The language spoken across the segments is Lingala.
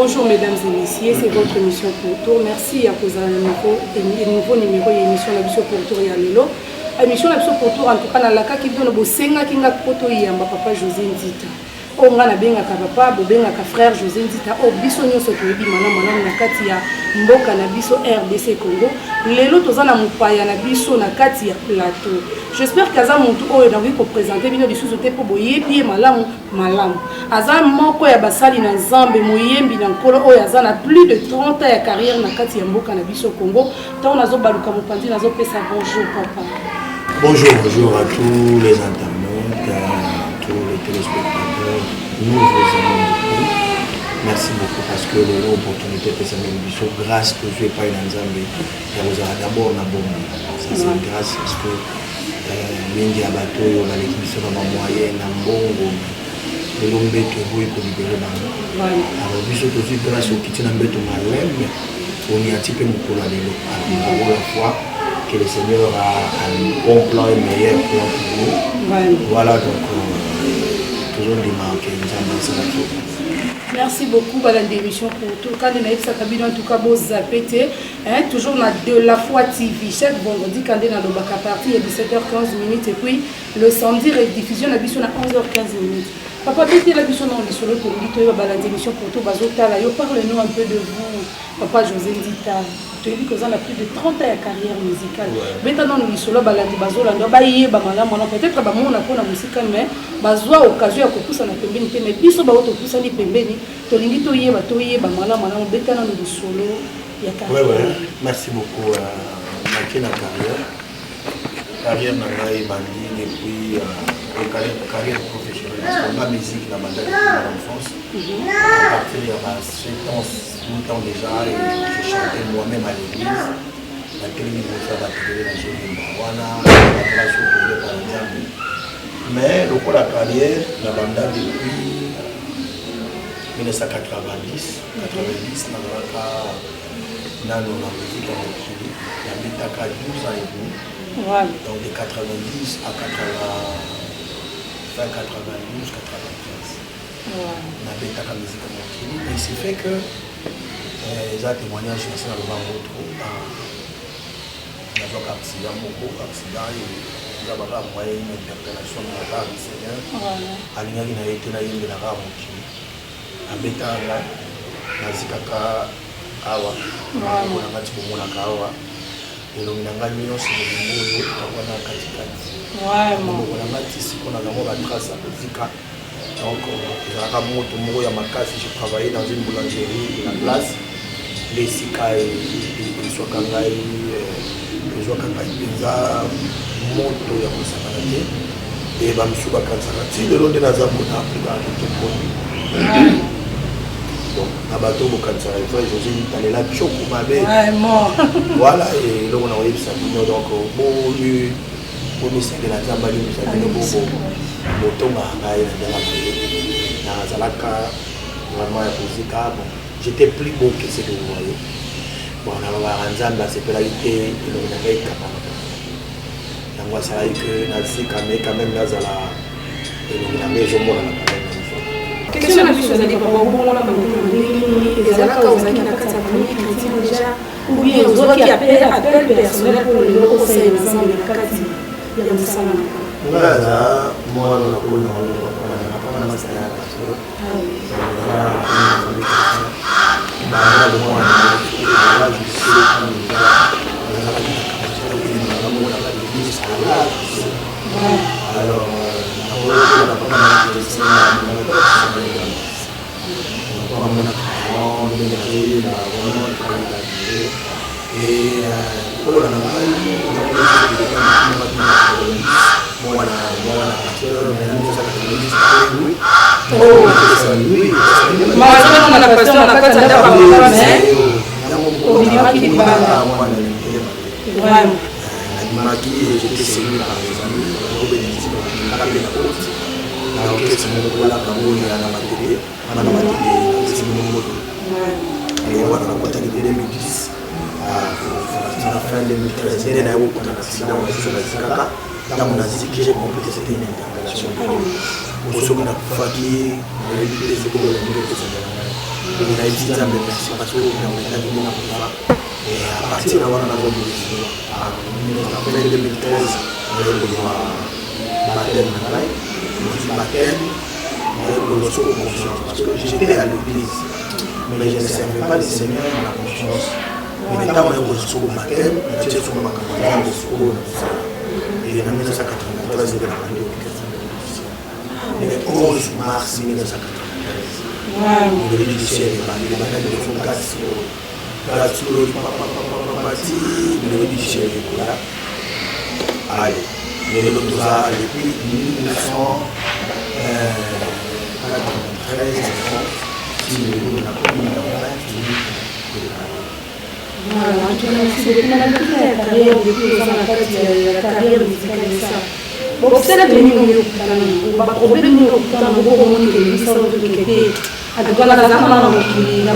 Bonjour mesdames et messieurs, c'est votre émission pour tour. Merci à cause d'un nouveau numéro d'émission la mission pour tour et à l'élo. Émission la mission pour tour en tout cas dans la cas qui donne au Senga qui n'a poto yamba papa José Ndita. On a benga papa, benga frère José Ndita. Oh biso nyoso to ebi mana na kati ya mboka na biso RDC Congo. Lelo tozana mupaya na biso na kati ya plateau. J'espère qu'aza muntu oyo na ko présenter bino bisusu te po boyebi malamu. Aza moko ya basali na Nzambe moyembi na nkolo oyo aza na plus de 30 ans ya carrière na kati ya mboka na biso Congo. Tant nazo baluka mopandi nazo pesa bonjour papa. Bonjour à tous les internautes, à tous les téléspectateurs. Nous vous aimons beaucoup. Merci beaucoup parce que l'opportunité que ça m'a dit, grâce que je n'ai pas eu dans Nzambe, vous avez d'abord na bombe. Ça c'est grâce parce que mingi abato yo na l'émission na moyen na mbongo. Le lombe que vous pouvez libérer bango. Alors biso aussi grâce au kiti na mbeto malem, on y a typé mon cola de l'eau. Alors la foi que le Seigneur a un bon plan et meilleur plan pour nous. Voilà donc toujours des marques et nous avons. Merci beaucoup pour l'émission pour tout cas de Naïf Sakabino en tout cas beau zapété toujours de la foi TV chaque vendredi quand on est dans le bac à partir à 17h15 et puis le samedi rediffusion la mission à 11h15 Papa Bété la mission dans le solo pour l'émission pour tout bazotala yo parle-nous un peu de vous Papa José Ndita. Tu as dit que vous avez plus de 30 ans de carrière musicale. Maintenant, nous sommes balandi bazola ndo baye ba malamu na peut-être ba mona pona musique mais bazwa occasion ya kopusa na pembeni te mais biso ba oto pusa ni pembeni to lingi to yeba malamu na betana no solo ya carrière. Ouais. Merci beaucoup Makena carrière na ngai bandi depuis carrière professionnelle parce que ma musique la mandat en France. À partir de 7 ans déjà et je chantais moi-même à l'église. La télévision va télé dans mais le coup la carrière la banda depuis 1990 dans la musique en Chili. J'habite à 12 ans et demi. Donc de 90 à 92, 93. J'habite à la musique en Chili. Et c'est fait que les témoignages sur le banc trop dans un accident, beaucoup d'accidents, il y a un moyen d'interpellation de la part du Seigneur. Alina qui n'a été là, il y a un rare motif. À Bétanga, Nazikaka, Awa, on a battu pour mon akawa. Et l'on a gagné aussi le niveau de la Katikati. On a battu ce qu'on a d'abord la trace à Zika. Donc, je travaillais dans une boulangerie de la place. Les Sika et les Sokangai, les Sokangai Pizza, Moto, ya Mosakanate, et Bamsuba Kansanati, de l'autre de la Zamona, donc, Nabato Mokansara, José Nitalela, Chokou Mabé. Voilà, et là on a eu ça. Donc, bon, le ministère de la Zambali, nous avons beaucoup de Motonga, Nazalaka, vraiment, j'étais plus beau que ce que vous voyez. Bon, on a un Zamba, c'est pour la IT, et on a un Kapana. Donc, ça a été que Nazi, quand même, Nazala, et on a mis au monde à la question na biso zali kwa bongo na bango ezalaka ozaki na kati ya famille chrétienne déjà ou bien ozaki appel personnel pour le loco c'est ensemble na kati ya msala ngaza mwana na kuna na masala pastor alors j'étais séduit par les amis, et voilà, on a 2010 à la fin 2013, il y a eu un accident dans mon asie que j'ai compris que c'était une interpellation. Pour ceux qui n'ont pas dit, On a dit ça, mais merci parce que on a dit qu'on a fait. Et à partir de là, on a vu en 2013, on a eu parce que j'étais à l'église, mais je ne servais pas le Seigneur dans la conscience. Mais quand on a eu le baptême, on a été sur ma campagne et en 1993, j'étais dans la radio. Le 11 mars 1993, le judiciaire est parti, le baptême de Fondation, le judiciaire est là. Allez, mais le doctorat depuis 1993 si nous la commune voilà, tu as merci beaucoup la carrière depuis la carrière musicale de ça. Bon, c'est la tenue au problème au communiquer les salons de Kéké. En tout cas, la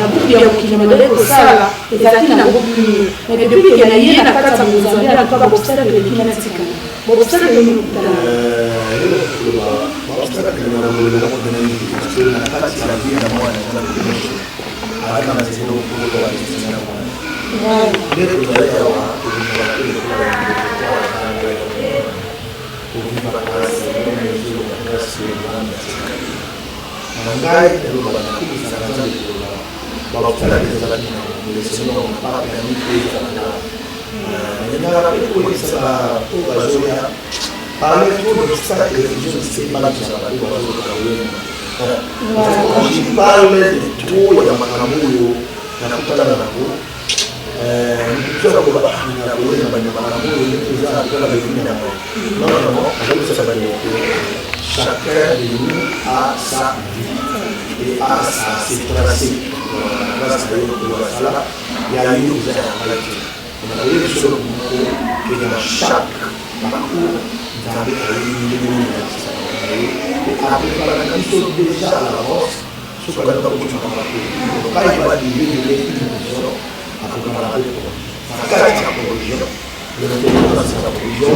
boucle qui m'a donné au sala et la qui n'a pas pu. Mais depuis qu'il y a eu la carte à vous avez en tout cas obstacle de climatique. Obstacle de chacun de nous a sa vie et a ses tracés. Il y a eu on a vu sur le micro que dans chaque parcours, vous avez une et après, la mission déjà à l'avance, ce qu'on a dans le parcours. Pas il va dire une mission après qu'on a la carte à provision. Le développement c'est sa provision,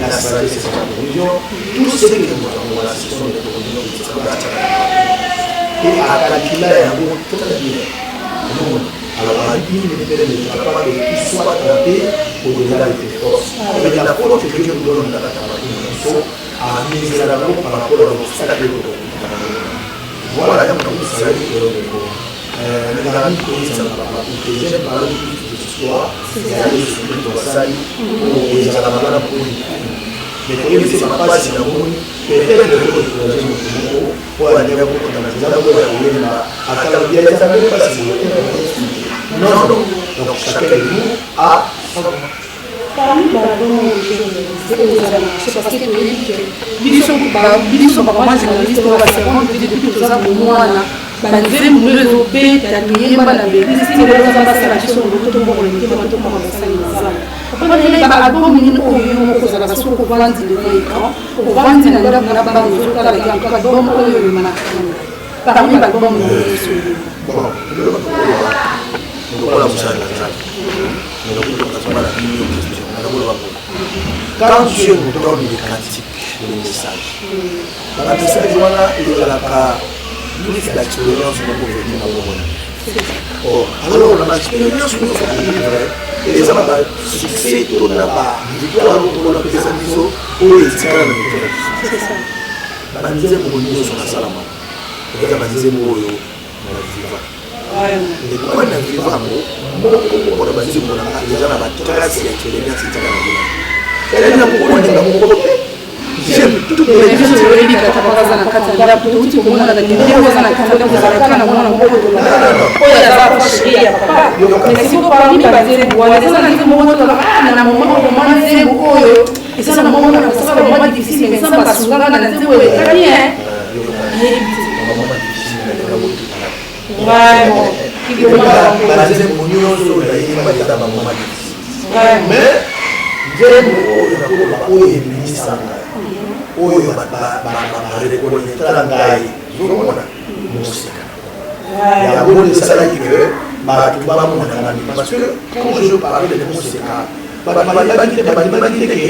la stratégie c'est sa provision, tout ce que nous avons là, ce sont des provisions qui sont là. Et à calculer un bon très bien. Alors on a dit qu'il est capable de qu'il soit traité au-delà de tes forces. Mais la force que Dieu nous donne dans la mission à miser la main par rapport à l'obstacle de l'autre. Voilà, il y a un peu de ça. Les amis qui sont là, que j'aime parler de l'histoire, c'est aller sur le dossage pour les alamans pour mais comme c'est ma passe dans le monde, peut-être que le projet pour aller dans non, donc chacun de nous a parmi quand Dieu nous donne les cantiques, les messages, dans le message, il y a la l'expérience de nos gouverneurs. Alors, l'expérience nous fait et les hommes succès tourne là-bas, victoire pour la personne ou les ticars de l'autre. C'est ça. La deuxième pour nous sur la salama. La deuxième pour nous sur la viva. Et quand on a viva, on a basé pour la déjà la trace et les gars, c'est ça. Elle est là pour nous dans mon côté. J'aime toutes les choses que je dis à la carte de la politique, comme on a dit, on a carte de la mais si vous parlez de la on a un moment et ça, c'est un moment difficile, mais ça va souvent dans la zéro et très bien. Parce que quand je parlais de musique,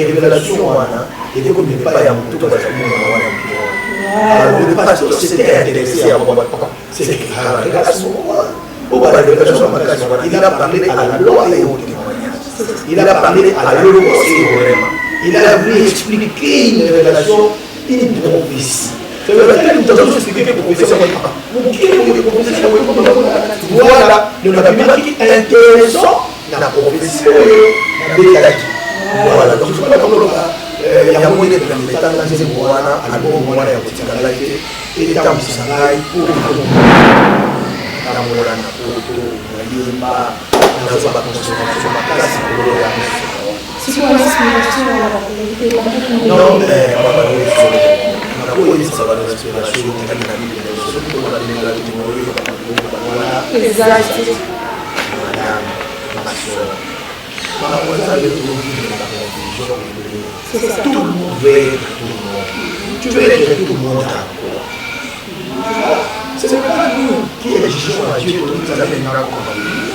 révélation, il est comme il n'y a pas tout Alors le pasteur s'était intéressé à moi. C'est à ce moment-là, il a parlé à la loi et au témoignage. Il a parlé à l'Olomos et au Réma. Il a voulu expliquer une révélation, une prophétie. C'est vrai que nous avons expliqué que prophétie. Voilà, nous avons dit intéressant dans la prophétie. Voilà, donc c'est pas comme il y a moyen de mettre dans les moana, à bon moana, il y a petit canalité, et tant que ça aille pour la moana, pour la yéma, dans la consommation, ma classe, Si tu as une inspiration, non, mais on va pas ça va dans l'inspiration, tout le monde veut être tout le monde. Tu veux être tout le monde encore. C'est pas nous qui exigeons à Dieu de nous amener dans la compagnie.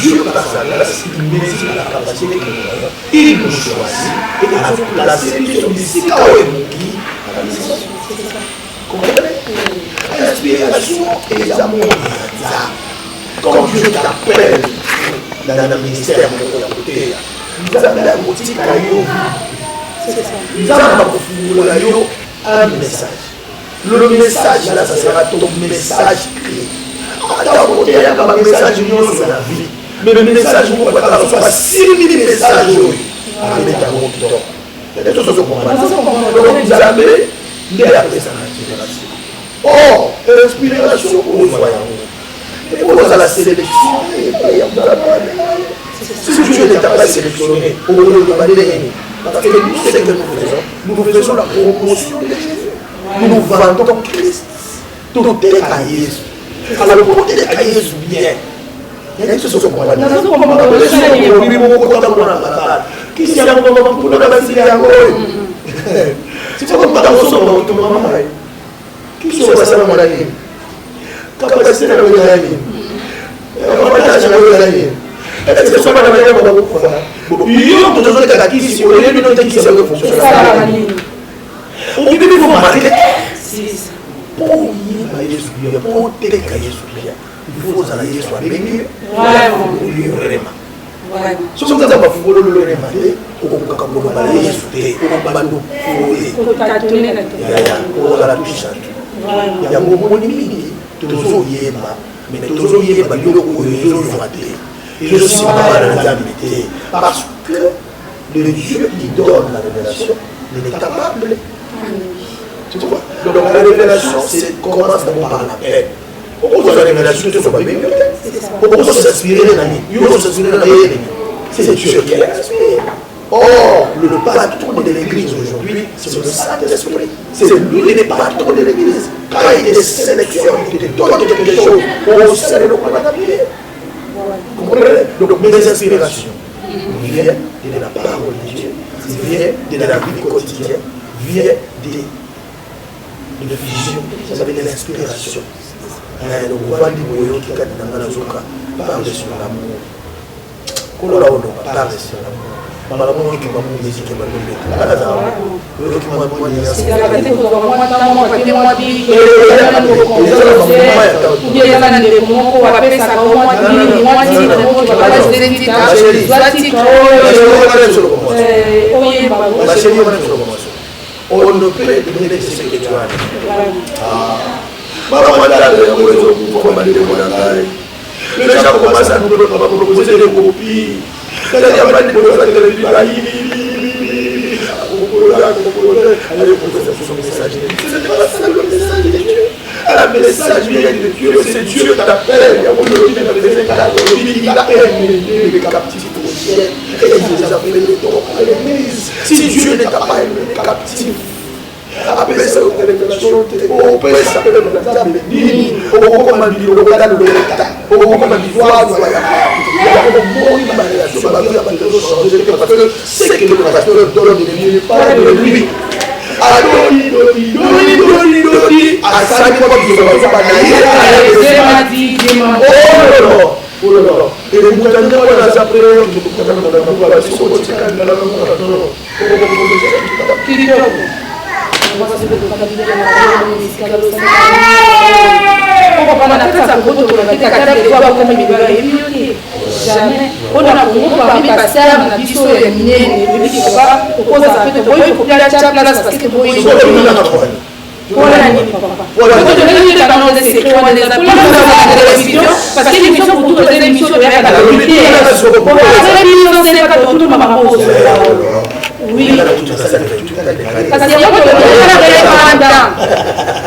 Dieu, par sa grâce, il mesure la capacité que nous avons. Il nous choisit et il a placé sur ici quand il à la mission. Comprenez? L'inspiration et les amours. Quand Dieu t'appelle dans le ministère de la côté, nous avons la boutique caillou. Nous avons un message. Le message là, ça sera ton message clé. Attends, il y a un message sur la vie. Mais le message, vous ne pouvez pas recevoir 6000 messages. Avec un mot qui dort. Il y a des choses qu'on comprend. Donc vous avez appelé ça l'inspiration. Oh, l'inspiration pour nous voyons. Et pour la sélection, si Dieu n'est pas sélectionné, on va le demander. Parce que nous, c'est que nous faisons la promotion de Jésus. Nous nous vendons Christ. Tout est à Jésus. Alors, le côté de Jésus bien. Il y a des choses qu'on va dire. Qui s'y a un moment pour nous avancer à gauche. C'est comme ça qu'on s'en va tout le monde. Qui s'y a passé à mon ami? Capacité de la vie. On va passer à la vie. Est-ce que ça va la vie? Il y a d'autres choses qui sont là, qui sont là, qui sont là. On peut vous marquer. Pour il faut aller sur les murs. Vraiment. Si vous avez pas foulé le remarqué, on va aller sur on va nous fouler. On va la toucher. Il y a beaucoup de mini, toujours yéma, mais toujours yéma, il y a beaucoup de choses à dire. Et je suis pas dans la vérité. Parce que le Dieu qui donne la révélation, il est capable. Tu vois? Donc la révélation, c'est commence d'abord par la paix. Pourquoi la révélation, c'est pas bien? Pourquoi s'inspirer dans la vie? C'est Dieu qui est inspiré. Or, le patron de l'église aujourd'hui, c'est le Saint-Esprit. C'est lui le patron de l'église. Quand il te sélectionne, il te donne quelque chose, on sait le qu'on a appuyé. Comprenez? Donc mes inspirations viennent de la parole de Dieu, viennent de la vie quotidienne, viennent de vision, ça veut dire l'inspiration. Donc on va dire qui parle sur l'amour. Parle sur l'amour. Malamu qui m'a dit que m'a donné. Là ça. Le qui m'a dit ça. Il a été pour moi dit que il y a un des mots qu'on appelle ça comme moi dit le mot qui va pas se dire on ne peut donner que ce que tu as. Les gens commencent à nous proposer des copies. C'est-à-dire qu'il y a des le message vient de Dieu, c'est Dieu qui t'appelle. Il a aimé les captifs au ciel et il les a appelés à l'église. Si Dieu n'est pas aimé les captifs, après ça, on peut s'appeler dans la béni, on peut dire le regard de l'État, on peut dire voir, parce que c'est que le pasteur donne de Dieu, pas de lui. Alors, à ça, oh là là, et les moutons de la après, jamais. On a beaucoup parmi passer à la biso et minée, et puis tu vas au cause à fait de boy pour bien la place parce que boy. Voilà, papa. On peut donner les canaux de secret, on les appelle dans la télévision parce que l'émission pour toutes les émissions de la vérité. Pour la télévision, c'est pas tout le monde. Oui. Parce qu'il y a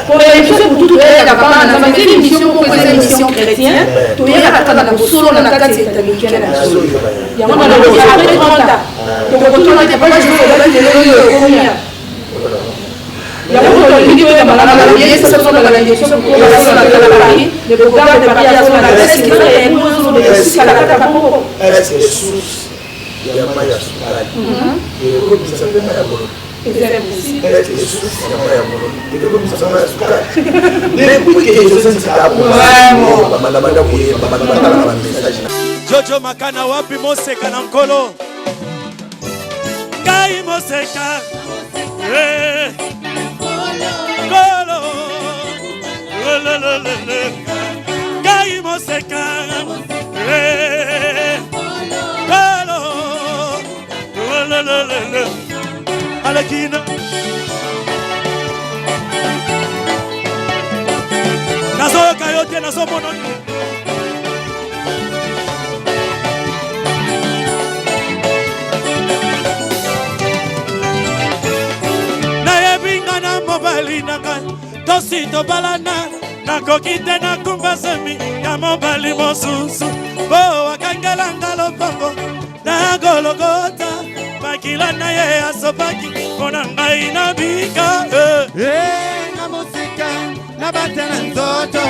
pour l'émission pour toutes les émissions pour les émissions chrétiennes, tu y as la solo dans la case italienne. Il y a un après 30 ans. Donc on ne pas jouer il y a beaucoup de vidéos dans la vieille station de la direction pour la Paris, le programme de Paris à son adresse qui est une chose de la Catapombo. Est-ce que source il y a Maya Soukara et le groupe qui s'appelle Maya Molo. Est-ce que source il y a Maya Molo et le groupe qui s'appelle Maya Soukara. Depuis que José Sika Jojo Makana wapi Moseka na Nkolo Kai Moseka Kolo Kai Moseka Kolo Alakina Nazo kayote nazo mononi Mobali naka tosito balana nakokite na kumbasemi ya mobali mosusu bo wakangala ngalo bongo na gologota makila na ye asopaki kona ngai na bika na musika na batana nzoto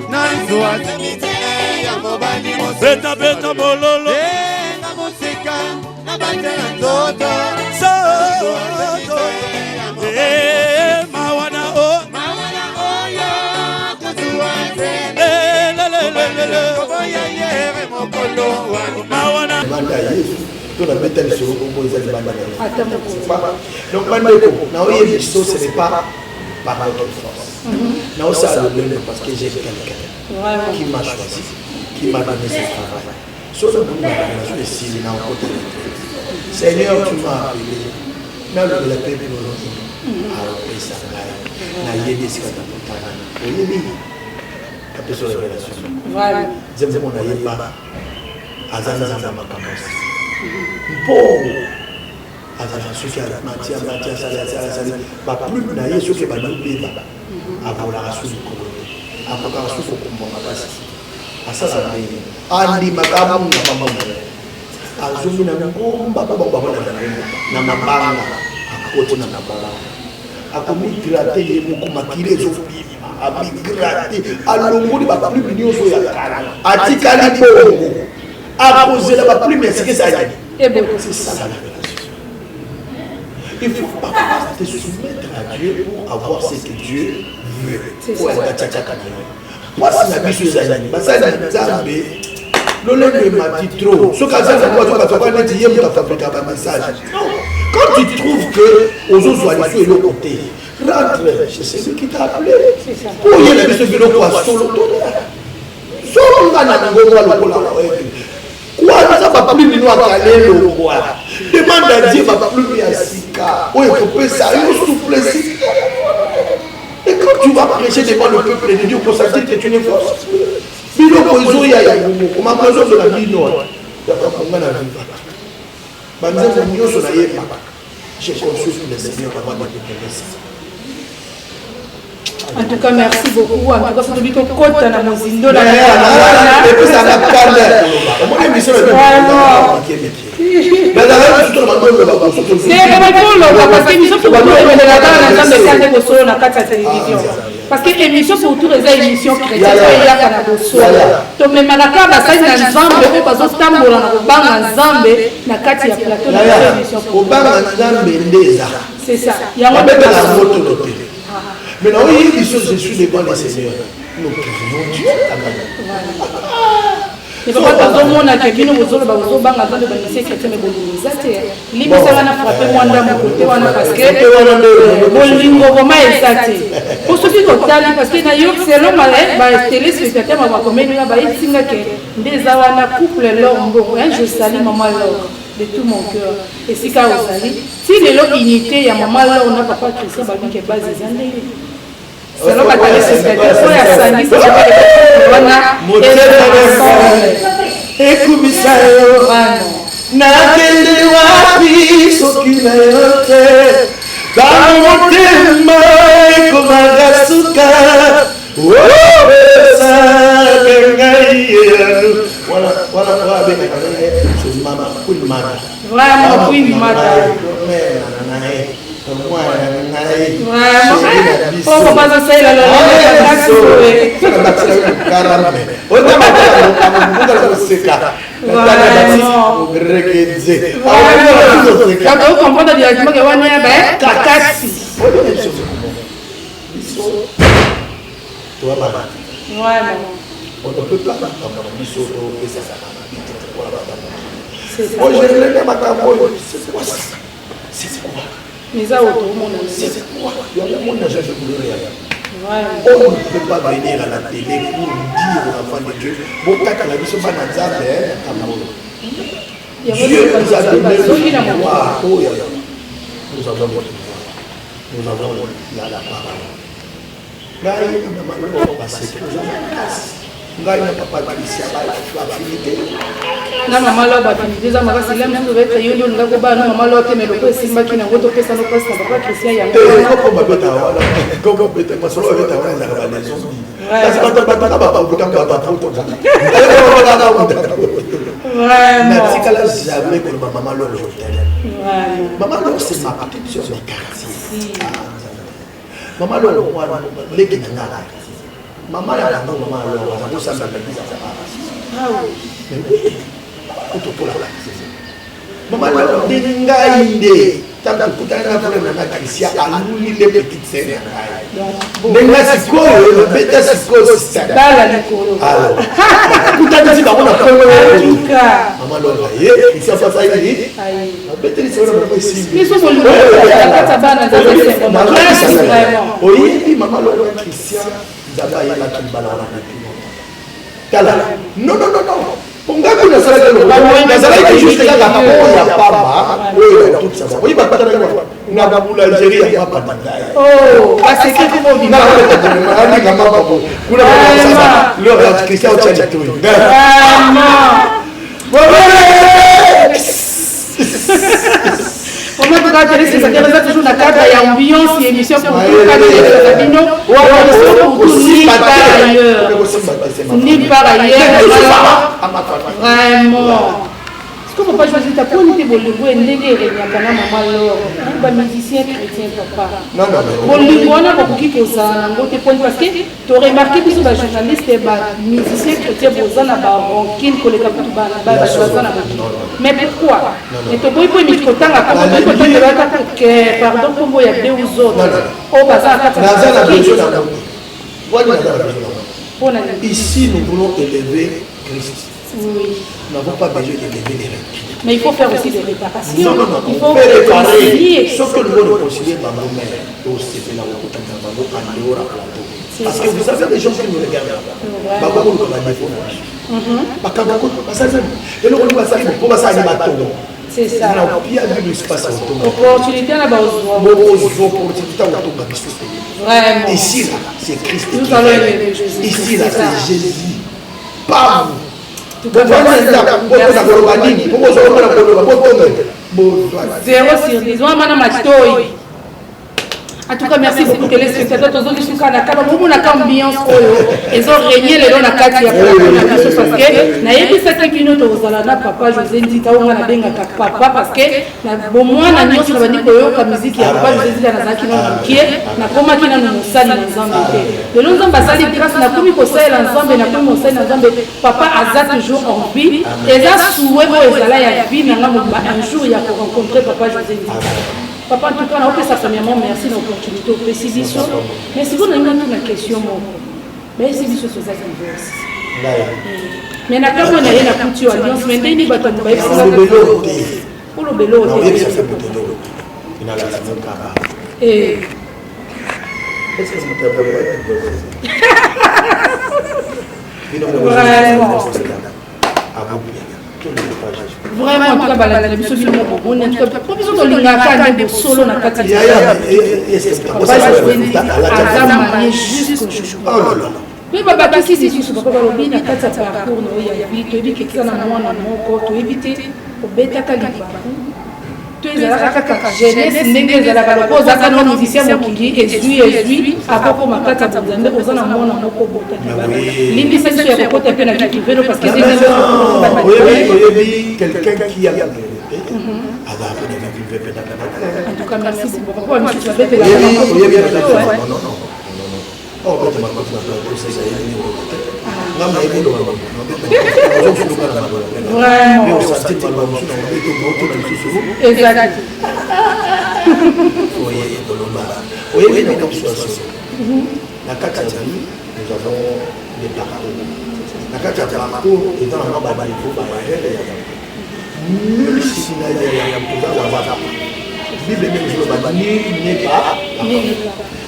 na nzua zemite ya mobali mosusu beta beta bololo na musika na batana nzoto mawana oyo kutuate koboya yere mokolo wanu mawana banda Yesu to na beta lisolo ko ezali banda donc bandeko na oye biso ce n'est pas par notre force na osa le parce que j'ai quelqu'un qui m'a choisi qui m'a donné ce travail sur le bout de la je suis là en côté Seigneur tu m'as appelé na le peuple alors ça na yedi sikata mutana oyedi kapeso révélation Voilà. zemzemo na yeba azana za makambo mpo azana soki ala matia sala ba plus na yesu ke ba nubeba abola rasul ko akoka rasul ko mbonga basi asasa na yedi andi makamu na mama azumi na ngomba baba na mabanga akoti na mabanga akomigrate ye moko makile ezofima amigrate alongoli baplume nyonso ya kala atikali bongo akozela baplume esike ezali c'est ça la révélation. Il faut pas te soumettre à Dieu pour avoir ce que Dieu veut. Pour être tchakakani. Moi si na biso ezali basali nzambe lolenge mati trop ce cas ça quoi tu vas pas dire yem ta fabriquer un message. Quand tu trouves que aux autres soient les côté rentre c'est celui qui t'a appelé pour y aller biso bilo kwa solo solo ngana ngomba lokola quoi ça va plus nous akaler le roi demande à Dieu va plus ya sika o peut ça il souffle ici et quand tu vas prêcher devant le peuple de Dieu pour ça dire que tu es une force bilo kozo ya comment kozo de la vie non ya pas ngana viva banza nyoso na yeba j'ai consulté le Seigneur avant de te laisser. En tout cas, merci beaucoup. En tout cas, c'est du tout côté dans nos indos. Et puis ça n'a pas l'air. Moi, l'émission est bien. Parce que l'émission pour tous les émissions chrétiennes, il y a un donc, même à la carte, ça y est, Nzambe, parce que Tambola, Nzambe, na kati ya plateau de l'émission. C'est ça. Il y a un maintenant, oui, je suis devant les Seigneurs. Nous prions Dieu. Mais papa tozomona ke bino bozoloba bozobanga nzambe bamisie chrétien me bolingo eza te libisa wana frappe mwanda mokote wana parce que bolingo vraimen eza te po soki totali parce que na yo selon batéléspectateur bakomeli oyo bayetinga ke nde eza wana couple lor mbongo je sali mama lor de tout mon cœur esika ozali ti lelo unité ya mama lor na papa Christian babike base eza ndenge selon batéléspectateur oyo asangisa wana ekumisa yo nakende wapi soki na yo te bana motema ekomaka suka opesakangai yanu wana abengaka ndenge mama queen mother vraiment queen mother oh papa ça c'est la quand on comprend directement que on est ben kakati on ne peut pas c'est quoi mais ça autour monde c'est quoi il y a mon âge de couleur on ne peut pas venir à la télé pour dire aux enfants de Dieu bon quand la vie se passe dans Zambé Dieu nous a donné le pouvoir nous avons la parole là il y a malheur passé ngai na papa Christian ba affinité na mama lo ba affinité za maka sila mtu beta yoni ngako ba na mama lo te melo ko simba kina ngoto pesa no pesa papa Christian ya ko ba beta wala ko beta masolo beta wala za ba lezo kasi ba ba buka ba poto na tikala jamais ko mama lo lo mama lo c'est ma petite sœur de quartier mama lo leki na maman ya nando maman alors on a ça ça ah oui mais oui pour la maman alors dingainde tant que tu as problème na Christian aluli les petites sœurs nenga sikolo beta sikolo ça bala likolo alors kutani ba on a problème maman alors ye ça ça ça yi beta ni sœur na ici mais so bolo kata bana za vraiment oui maman alors Christian d'abord il y a la balana kala non ponga kuna sala kalo na sala ki juste la papa ya papa oui tout ça oui ba patana na na boulangerie ya papa oh parce que comment on dit na na kama papa kuna sasa le Christian tient tout comment tu vas gérer ces intérêts toujours dans cadre et ambiance et émission pour tout cadre de Sabino ou pour tout ni par ailleurs vraiment est-ce qu'on peut pas choisir ta politique bolingo et ndenge renyaka na mama lor ba musicien chrétien papa non bolingo na ko ki ko za ngo te point parce que tu remarqué que sur ba journaliste ba musicien chrétien bozana ba ronkin ko le kaputu ba choisana mais pourquoi et to boy boy mi ko tanga ko ko to ba ta que pardon kombo ya deux autres o ba za ka na za la besoin ici nous voulons élever Christ. Oui. Nous n'avons pas besoin d'élever les requis. Mais il faut faire aussi des réparations. Non, il faut réparer. Sauf que nous devons réconcilier Maman Mère. Parce que vous savez, les gens qui nous regardent, c'est ça. Opportunité là-bas. Vraiment. Ici, là, c'est Christ. Nous allons aimer Jésus. Ici, là, c'est Jésus. Pas vous. Zéro sur 10. En tout cas, merci beaucoup téléspectateurs. Tous ceux qui sont là, beaucoup de ambiance, ils ont régné les dons à Katia parce que na yebi ça qui nous aux alana papa José dit taonga na benga papa parce que na bon moi na nyonso na bandi koyo ka musique ya papa José dit na zaki na kie na koma kina na musali na nzambe te de lonzo basali grâce na komi ko sala nzambe na komi musali na nzambe papa aza toujours en vie et là souhait bo ezala ya vie na ngamo un jour ya ko rencontrer papa José dit papa, en tout cas, on peut ça premièrement, merci de l'opportunité, aux précisions. Mais si vous avez une question, mais si vous avez une Mais na kama na yeye na kutu alliance mais ndeni bato ba Pour le belo non, oui, ça fait beaucoup de l'eau. Il a la même cara. Est-ce que ça me vraiment en tout cas la télévision film on en tout cas provision de l'ingaka de solo na kati ya mais baba kasi si tu papa lobi na kati ya parcours no ya bi to bi kekisa na mwana moko to éviter obeta kaliba to ezala kaka jeunesse ndenge ezala ka lokoza kana musicien mokili ezui akoko makata tazambe ozana mwana moko bota limbi session ya kokota pe na vie privée parce que c'est quelqu'un qui a en tout cas merci beaucoup papa moi je vais te la non oh mais la carte nous avons des parcours. La carte parcours est dans la baba il faut nul signe Bible même je le n'est pas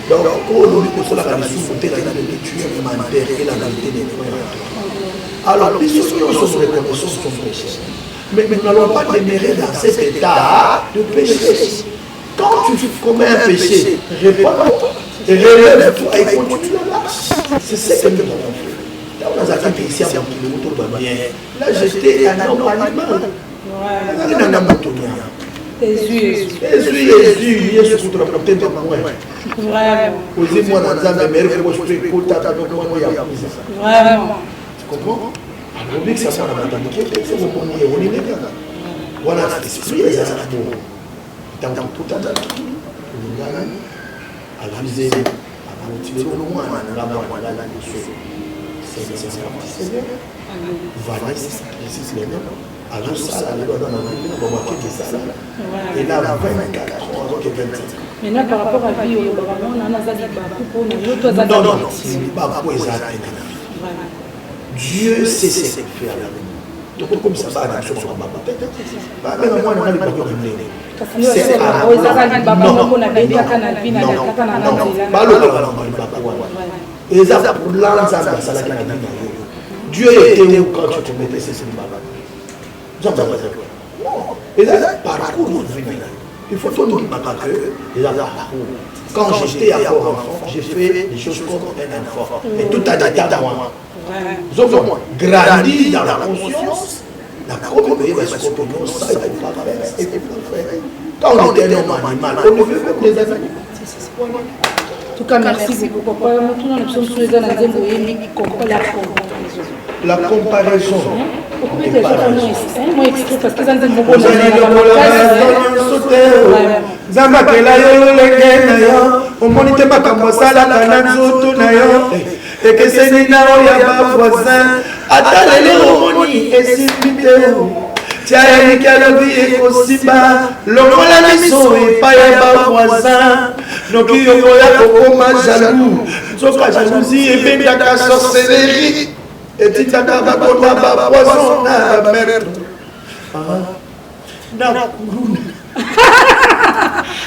donc pour nous pour la souffrir la lecture alimentaire et la qualité des points. Alors les choses qui sont reconnaissants sont péchés. Mais nous n'allons pas demeurer dans cet état de péché. Quand tu commets un péché, réponds et relève-toi et continue là. C'est ce que nous avons fait. Là, on a attaqué ici à mon kilomètre bien. Là, j'étais un homme animal. Un homme autonome. Jésus, Yesu kutoka mtendo mwe. Vraiment. Osez-moi dans la mer, je peux écouter ta donc moi ya. Vraiment. Tu comprends? Alors que ça ça na batanique, c'est bon on est là. Voilà, c'est lui ça ça bon. Dans tout à l'heure. À la visée, à la motiver au loin, à la voir là la chose. C'est voilà, c'est les mêmes. Alors ça, là, on va marquer que ça. Et là, 24 ans, maintenant, par rapport à la vie, on a non, c'est pas pour exact. Dieu sait ce qu'il fait avec nous. Donc, comme ça, ça va sur son papa. Même moi, on a les papes c'est et ça pour l'ensemble Dieu était où quand tu te mettais ces baba. Et là, parcours, il faut tout dire que quand j'étais encore enfant, j'ai fait des choses comme un enfant. Et tout a été à moi. Nous avons grandi dans la conscience. La communauté va se comprendre, ça il ne faut pas faire. Quand on était un homme animal, on ne fait même des animaux. En tout cas, merci beaucoup. Papa, nous sommes tous les ans dans la comparaison. Moi, extrait parce que ça nous beaucoup Zambakela yo lenge na yo omoni te makambo asalaka na nzoto na yo ekeseni na oyo ya bavoisin ata lelo omoni esimbi te tia ya miki alobi ekosimba longola miso epai ya bavoisin noki okoya kokoma jalou nzoka jalousie ebendaka sorcellerie etindaka bakona bapoison na bamere na kuruna.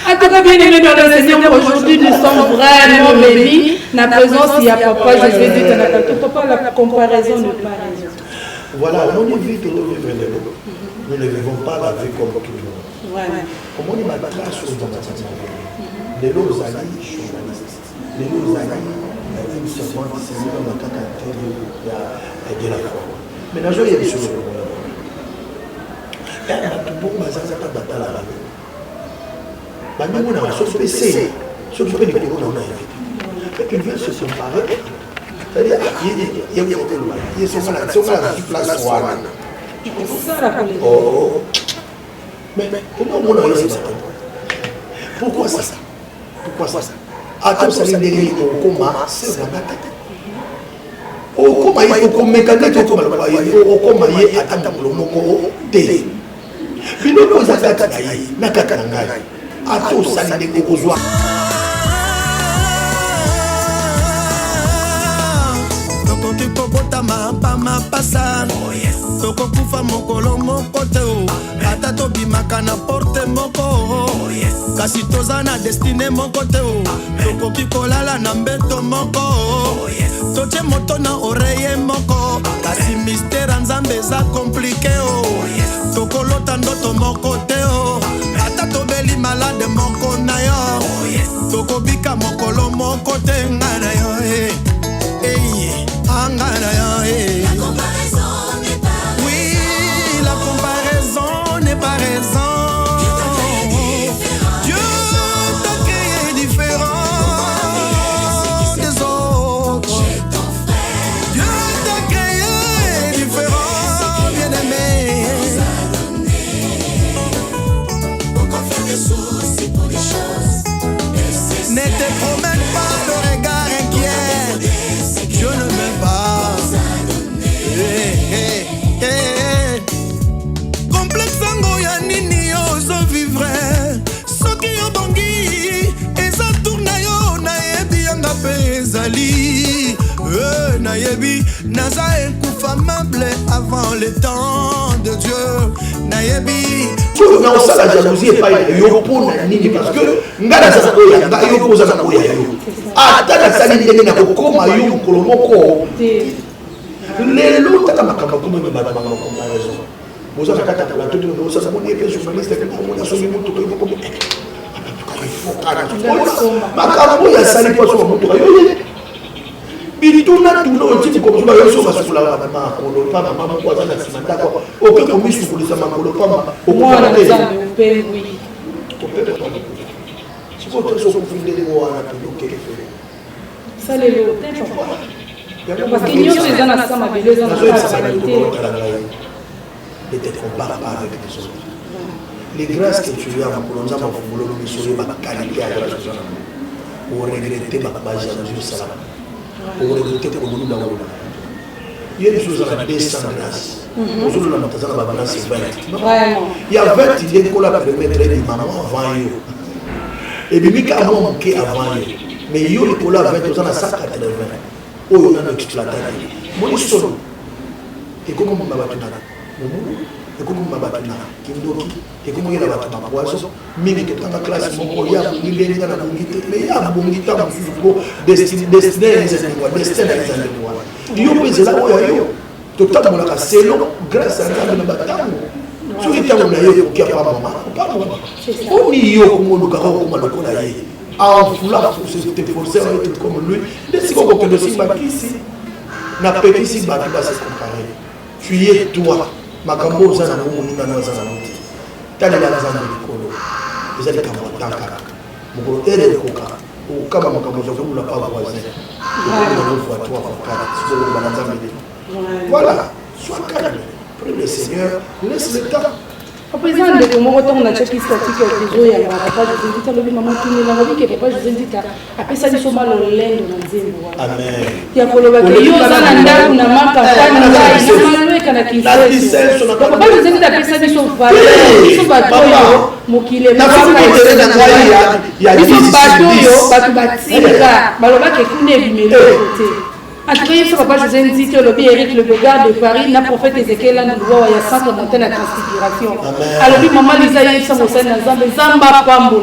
En tout cas, bien aimé dans le Seigneur, aujourd'hui nous sommes vraiment bénis. La présence, il y a papa, je vais dire, papa, la comparaison ne pas raison. Voilà, on évite de vivre les lots. Nous ne vivons pas la vie comme tout le monde. Comment on a la chose dans la vie? Les lots alliés, les lots alliés, ils se font discerner dans la caractère de la foi. Maintenant, je vais y aller sur le monde. Bon, ça n'a pas de la vie. Nous avons un PC, ceux qui prennent les couronnes, on a évité. Ils veulent se comparer. C'est-à-dire, il y a place. Oh, mais comment on a eu ça? Pourquoi ça? Attends, ça vient derrière au coma, c'est la bataille. Au coma, il faut qu'on mette un peu au coma, il y a un peu de moko télé. Puis nous avons un kakaï, na kakaï. Ato sali de kozwa nokoki kobota tokotama pa mapasa tokokufa mokolo moko te ata tobimaka na porte moko kasi toza na destine moko te tokoki kolala na mbeto moko totie moto na oreye moko kasi mystère nzambe eza komplike tokolota ndoto moko te ata tobeli malade moko na yo tokobika mokolo moko te nga na yo anga na yo la comparaison n'est pas oui la comparaison n'est pas raison. Ne te promène pas le regard inquiet. Je ne m'aime pas. Complexe ango ya nini ozo vivre. Soki yo bongi eza tourna yo na yebi yanga pezali. Nayebi naza inconfamable avant le temps de Dieu. Nayebi on a la jalousie et pas yo pour nini parce que ngana sasa oya nga yo poza na oya yo ata na sali ndenge na kokoma yo mokolo moko lelo tata makamba kuma me baba makamba comparaison boza kata la tout le monde ça moni et journaliste que pour moi so mutu ko ko il faut kana makamba ya sali kwa so mutu yo bilituna tuno tiki ko so yo so basula mama ko lo pa mama ko za na simanda ko o ke ko misu kulisa makolo pa o ko na te oui si ko to so ko finde mo ana to ke ça les lots parce que nous les gens na sama beleza na qualité et te compare pas avec les autres les grâces que tu as pour nous avons pour le misu ba qualité à grâce pour regretter ba baja na ça pour regretter que nous n'avons pas. Il y a des choses à la descendance. Aujourd'hui, on a besoin de la balance 20. Il y a 20 idées qu'on a permettre de maman avant eux. Et bien, il y a manqué avant eux. Mais il y a des colas 20, on a 180. Oh, on a exploité. Moi, je suis solo. Et comment on va battre? Et comment on va battre? Et comment il va battre? Poisson. Mais il y a une classe, il y a une ligne dans la bongité. Mais il y a une bongité destiné yo pezela oyo totambola ka selo grâce à Nzambe na batango soki tango na yo kokia pa mama oni yo komoluka ko komalokola ye enfula pour se forcer à être comme lui desi ko ko de simba kisi na pekisi ba ki ba se comparer tu es toi makambo za na moninga na za na muti tala la za na likolo ezali kambo tankaka moko ere koka kama makambo za kula pa voisin voilà, sois calme, prie le Seigneur, laisse le temps. Au président de comment on a checké statique au réseau, il y a papa José Ndita, le maman qui n'a pas dit que papa José Ndita après ça ils sont mal au lait dans Nzembo. Amen. Il y a pour le bateau, il y a un anda una marque à il y a mal kana qui fait. Papa José Ndita après ça ils sont valés, ils sont bateau mokile na il y a des bateau batinga baloba ke kune bimelo côté. En tout cas, il faut pas José Ndita, le Eric le Bégard de Paris, n'a prophète Ézéchiel, là, nous voyons, il y a 100 montagnes à transfiguration. Alors, puis, maman, Lisa, il y a 100 montagnes à Zamba, Pambo,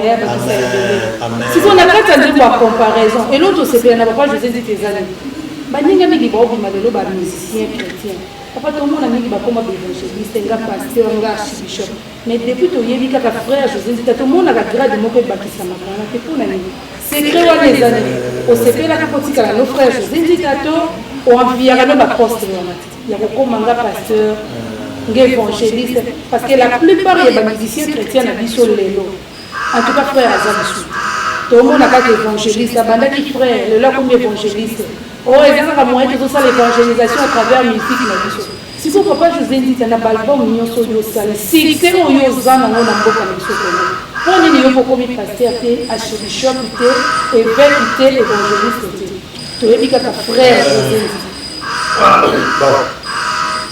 si on a pas de comparaison, et l'autre, c'est bien, papa José Ndita, les années. Baninga mingi ba obi malelo ba musicien chrétien. Papa tout le monde a mingi ba comme évangéliste, nga pasteur, nga archbishop. Mais depuis to yebi kaka frère José Ndita, tout le monde a grade moko bakisa makana, c'est pour nani. Secret wa les années. Au CP la kapotika nos frères José Ndita to o enviara no ba poste wana. Ya ko manga pasteur, nga évangéliste parce que la plupart des musiciens chrétiens na biso lelo. En tout cas frère Azabisu. Tout le monde a pas évangéliste, abanda qui frère, le là comme évangéliste. Oh, et ça va moyen que ça l'évangélisation à travers musique na biso. Si vous papa José Ndita na album nyonso yo sala. Si c'est on yo zana na mboka na biso ko. Pour ni yo ko mi pasteur té archbishop té évêque té évangéliste té. To ebi ka frère José Ndita. Bon.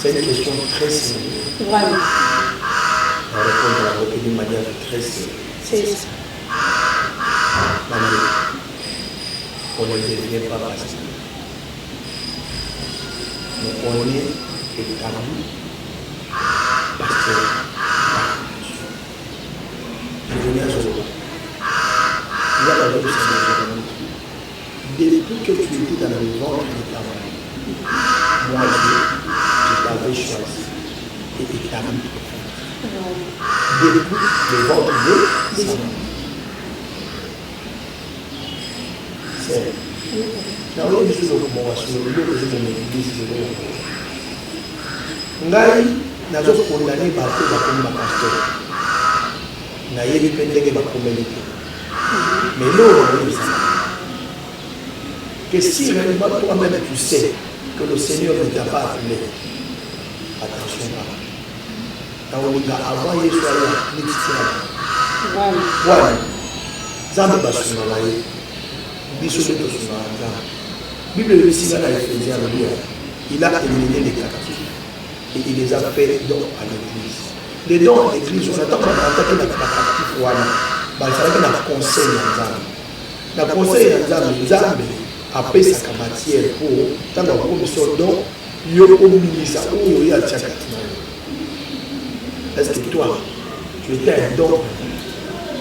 C'est une question très sérieuse. Vraiment. On va répondre d'une manière très sérieuse. C'est ça. On ne devient pas pasteur. mais on est établi pasteur. Je reviens sur le il y a la chose depuis que tu étais dans le ventre de ta mère, moi je t'avais choisi et établi. Depuis le ventre de sa mère. C'est na oyo biso lokomoka eloko ezomona eglise ngai nazokondane bato bakomi bapasteur nayebi mpe ndenge bakomeli te mais eloko nakoyebisaka que si réellement toi-même tu sais que le Seigneur ne t'a pas appelé, attention là. Taolinga avant Yesu aya nixia. Voilà. Zambe basuna baye. Biso de suna nzamba. Bible le dit dans Éphésiens il a éliminé les captifs et il les a fait dons à l'église. Les dons à l'église, on attend pas attaquer la captif wana. Ba ça va na conseil nzamba. Na conseil nzamba après sa matière pour tant que comme soldat yo ominisa ou ya tchaka. Est-ce que toi tu étais un don,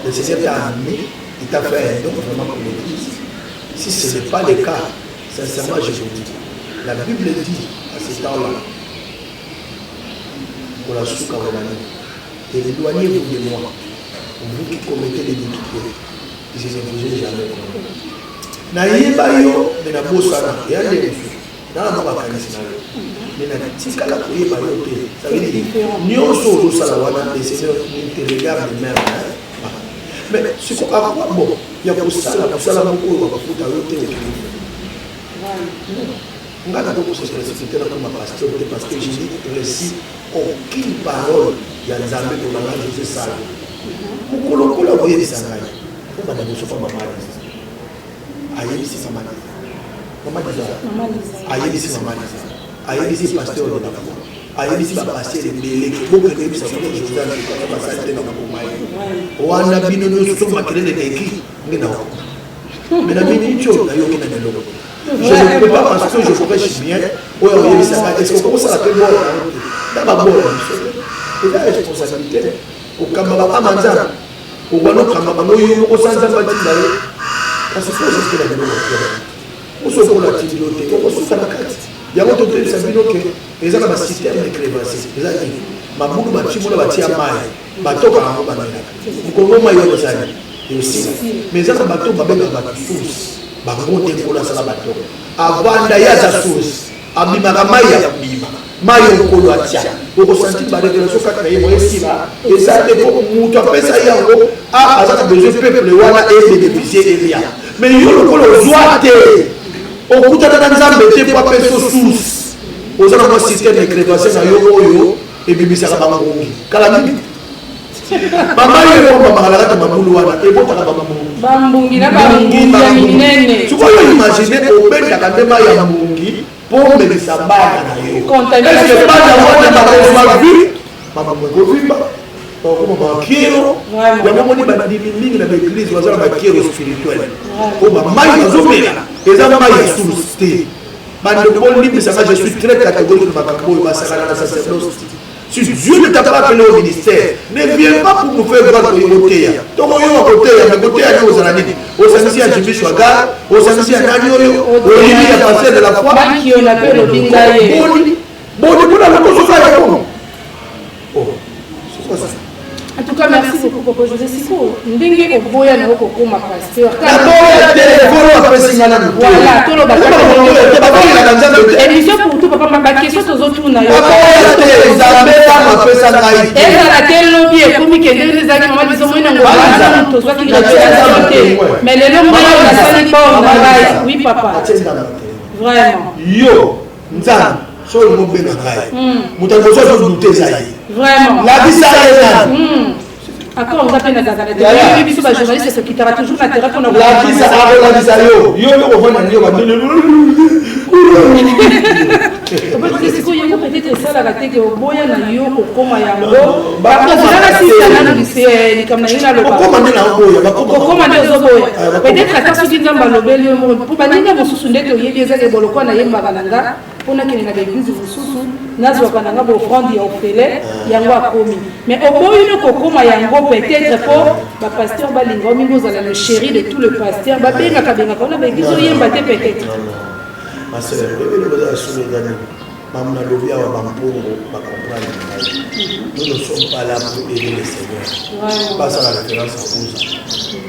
le Seigneur t'a amené, il t'a fait un don vraiment comme l'église? Si ce n'est pas le cas, sincèrement je vous dis, la Bible dit à ce temps-là, pour la souka éloignez-vous de moi, vous qui commettez l'iniquité, je ne vous ai jamais connu. Nayeba yo na bosana ya ndefu na makanisi na yo mais na tikala koyeba yo te ça veut dire nyonso osala wana le Seigneur te regarde même mais ce qu'on a bon ya kosala moko bakuta yo te ngana ko se respecter na comme pasteur parce que Jésus récit aucune parole ya Nzambe pour la Jésus sala mukolo kola boye sangai ko bana boso fa mama ayebisi mama ayebisi mama ayebisi pasteur de la foi ayebisi ba pasteur ebele boko ayebisi ko Jordan ko ba sante na ko mai wana bino no so makelele eki ngena mais na mini cho na yo kina lelo je ne peux pas parce que je prêche bien ou ayebisi ça est-ce que ça peut bon d'abord et la responsabilité au kamba ba manza au bano kamba ba yo ko sanza ba tindaye parce que c'est ce que la Bible dit. On se voit la timidoté, on se voit la carte. Il y a d'autres qui savent que les gens ont un système de crévasse. Les gens disent, ma boule, ma chimone, ma tia maille, ma toka, ma banana. Vous connaissez ma yolo sani. Et aussi, mais les gens ont un bateau, ma belle, ma source. Ma monte pour la salle bateau. Avant d'ailleurs sa source, abima la maille, abima. Maille au colo à tia. Vous ressentez que les gens ont créé moi ici là. Et ça, c'est pour vous taper ça y a encore. Ah, ça a besoin de peuple, voilà, et bénéficier et bien. Mais il y a le colo zoate. Au bout de la nzambe, tu peux pas faire sous. Aux gens ont un système de création à yo et bibi ça va m'envoyer. Kalami. Maman il est bon, maman la rate maman louana et bon ta maman. Bambungi na bambungi ya minene. Tu peux imaginer au ben ta kandema ya mbungi pour me sambana na yo. Est-ce que pas d'avoir ma vie? Maman ko vimba. Comme bakiro ya mamoni bandimi mingi na l'église wazala bakiro spirituel ko ba mai bazomela ezama mai sous-sté bande boli bisanga je suis très catégorique na makambo ba sakana na sacerdoce. Si Dieu ne t'a pas appelé au ministère, ne viens pas pour nous faire voir que yoteya to yo koteya na koteya ni ozalani osanisi ya Jimmy Shwaga osanisi ya nani oyo oyini ya pasteur de la foi qui on appelle le bingaye boli kuna na kosoka ya kono. Oh c'est quoi ça? En tout cas, merci beaucoup pour José Siko. Ndenge oboya na oko koma pasteur. Voilà, tout le bagage. Émission pour tout papa ma question aux autres na yo. Et la télé bien comme que les amis maman disent moi na ngo toi qui gratuité. Mais le nom na sali bon oui papa. Vraiment. Yo, nzam, so le mobé na ngai. Mutango so douter ça. Vraiment. La vie ça est. Encore on appelle Nazareth. Oui, biso ba journaliste c'est qui tera toujours na terrain pour nous. La vie ça a la vie ça yo. Yo yo on va na yo ba. C'est quoi yo peut-être ça la tête au boya na yo ko koma yango. Ba ko na si ça na c'est ni comme na ina lo ba. Ko komande na boya ba ko komande zo boya. Peut-être ata soki nzamba lobeli pour ba ninga mosusu ndete oyebi ezaka boloko na yemba balanga. mpona kende na baeglise mosusu nazwaka nanga baofrande ya ofele yango akomi mais oboyino kokoma yango peut-être mpo bapaster balinga o mingi ozala le chéri de tout le pasteur babengaka wana baeglise oyemba te peut-être ma sœur ebele kozala soledani Maman a levé à Bampongo, ma compagne. Nous ne sommes pas là pour aider le Seigneur. Pas à la référence à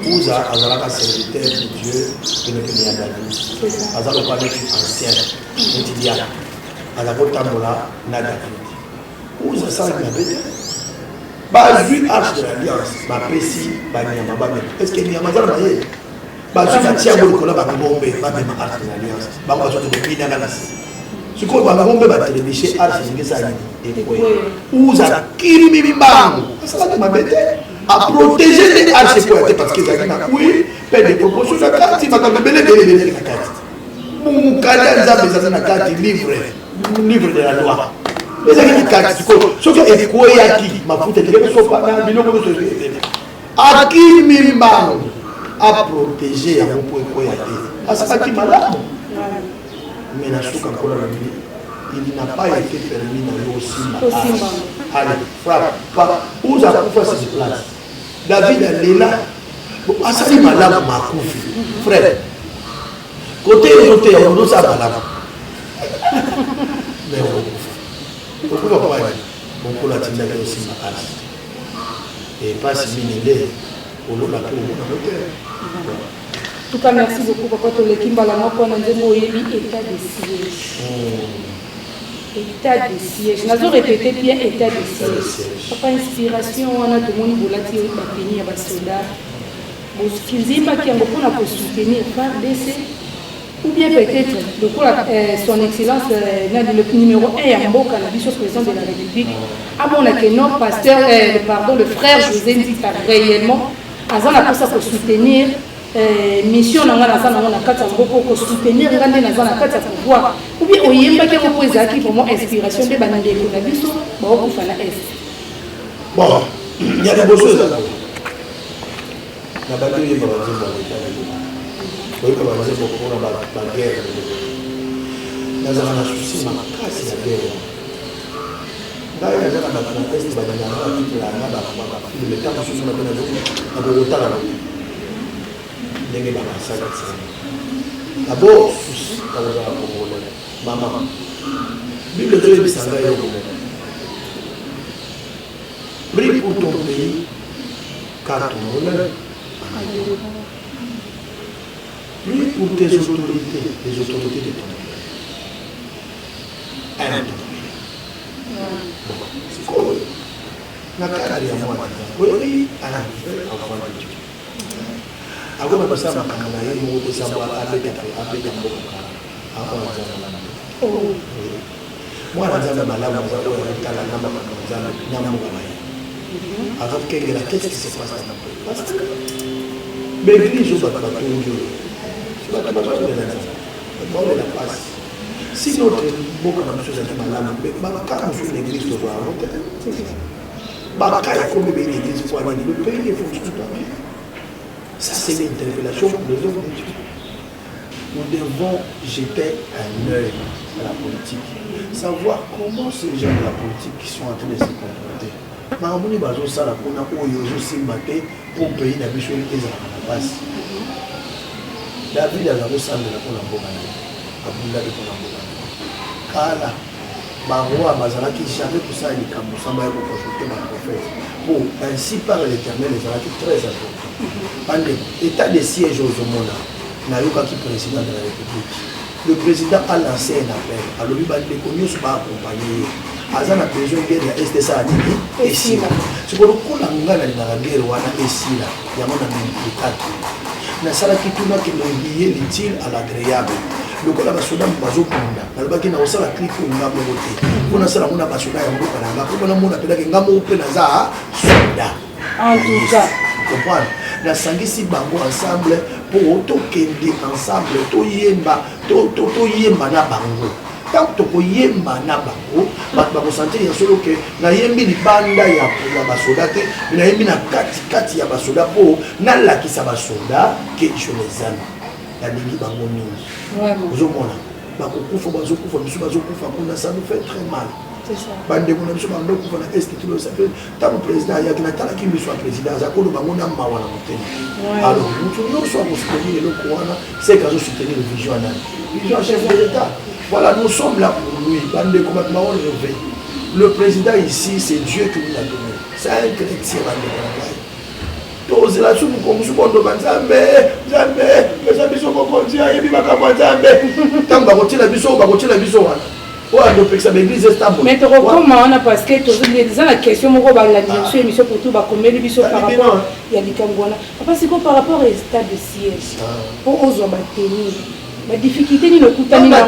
Ouza. Ouza a un serviteur de Dieu qui ne peut rien d'aller. Azala pas mettre ancien, étudiant. Azala pas tambola, nada. Ouza ça il m'a dit. Bah lui arche de l'alliance, ma pessi, bah nyama bah est-ce que nyama ça va y? Bah tu vas tiens beaucoup là bah bomber, bah même arche de l'alliance, bah moi je te dis bien dans la ce qu'on va bomber bah téléviser arche de ça et quoi? Ouza kirimi bimbango, ça va te m'embêter. À protéger les arches poètes parce qu'ils ont dit oui, paix de proportion de la carte, il va t'en belé la carte. Mon cadre ça na carte livre de la loi. Les gens qui carte ce qui est quoi yaki ma foute de so pas na biloko de aki mimbango à protéger à mon point yaki. Asa qui malade. Mais la souka kola il n'a pas été permis dans aussi. Allez, frappe pas. Où ça pour faire ses places. David est là. Asali malade ma koufi. Frère. Côté autres on doit ça malade. Mais pourquoi pas mon cola tinda aussi ma âge. Et pas si minélé au lot la peau en tout cas, merci beaucoup papa Toleki Mbalama pour nous donner état de siège. État de siège. Nous avons répété bien état de siège. Papa inspiration, on a tout le monde volati au papini à Basoda. Kizimba qui a beaucoup pour soutenir par DC ou bien peut-être le coup son excellence le numéro 1 à Mboka, la vice-président de la République. À mon accueil, pasteur, le frère José Nzita réellement, avant la pour soutenir. Mission na ngana sana na kata mboko ko soutenir ngande na zana kata pouvoir ou bien oyemba ke ko ezaki pour moi inspiration de banande ko na biso ba ko fana est bon il y a des choses là na ba yo ba ba zimba ko ko ba zimba ko na ba guerre na zana na susi ma kasi ya guerre d'ailleurs na zana ba est ba na ba la na ba le temps susi na na ko ko tala d'abord, maman, Bible de Dieu s'en va et prie pour ton pays, car ton honneur. Prie pour tes autorités, les autorités de ton pays. Un ton pays. C'est quoi? La carrière à moi. Oui, à la enfant de Dieu. Ako na basa makana yeye mwote samba abeka mboka hapo anazana mwana anazana malamu za kwa kala namba anazana nyama kwa yeye akakengela qu'est-ce qui se passe dans le pays parce que l'église va pas tout sur la base de la passe si notre mboka na mshoza za malamu kama sur l'église doit avoir baka comme l'église pour aller le pays il faut tout bien. Ça, c'est l'interpellation pour les hommes de Dieu. Nous devons jeter un œil à la politique, savoir comment ces gens de la politique qui sont en train de se comporter. Maman, bazo ça la kona oyo aussi maté pour payer la bicho et la passe. David a zabo ça de la kona bokana. Abunda de kona bokana. Kala barwa bazala qui jamais pour ça il kambo samba ko consulter ma prophète. Pour ainsi par l'Éternel les gens qui très important. État de siège aux Omona, Nayoka qui est président de la République. Le président a lancé un appel. Alors, il va accompagner. Azan a besoin de guerre, est-ce que ça a dit? Et si là. C'est pour le coup, la guerre, et si là. Il y a mon ami qui est na sala kituna qui est lié l'utile à l'agréable. Le coup, la Soudan, Bazo Kunda. La Baki n'a pas la clique pour nous voter. On a ça, on a pas sur la on a mon appel à Ngamo Penaza, Souda. En tout cas. Comprendre? La sangisi bango ensemble pour tokende ensemble to yemba na bango tant to yemba na bango ba sentir solo que na yembi libanda ya basoda te na yembi na kati ya basoda po na la ki sa basoda que je les aime la lingi bango mingi vraiment ozomona bakokufa bazokufa biso bazokufa kuna, ça nous fait très mal. C'est ça. Bande kuna biso bando kufa na est tout ça fait tant président ya kina tala ki biso président za ko bango na mawa na motema. Alors nous sommes soutenir le Kouana, c'est quand je soutenir le vision là. Vision chef de l'État. Voilà, nous sommes là pour lui. Bande complètement relevé. Le président ici, c'est Dieu qui nous l'a donné. C'est un chrétien bande de tous là sous comme sous bon Nzambe, Nzambe, mais ça biso ko kontia yebi makambo Nzambe. Tant ba kotila biso wana. Mais comment on a parce que tous la question moko ba la direction émission pour tout ba commélie biso par rapport ya bikangwana. Parce que par rapport au stade de siège pour ozo ba tenir la difficulté ni le kutani na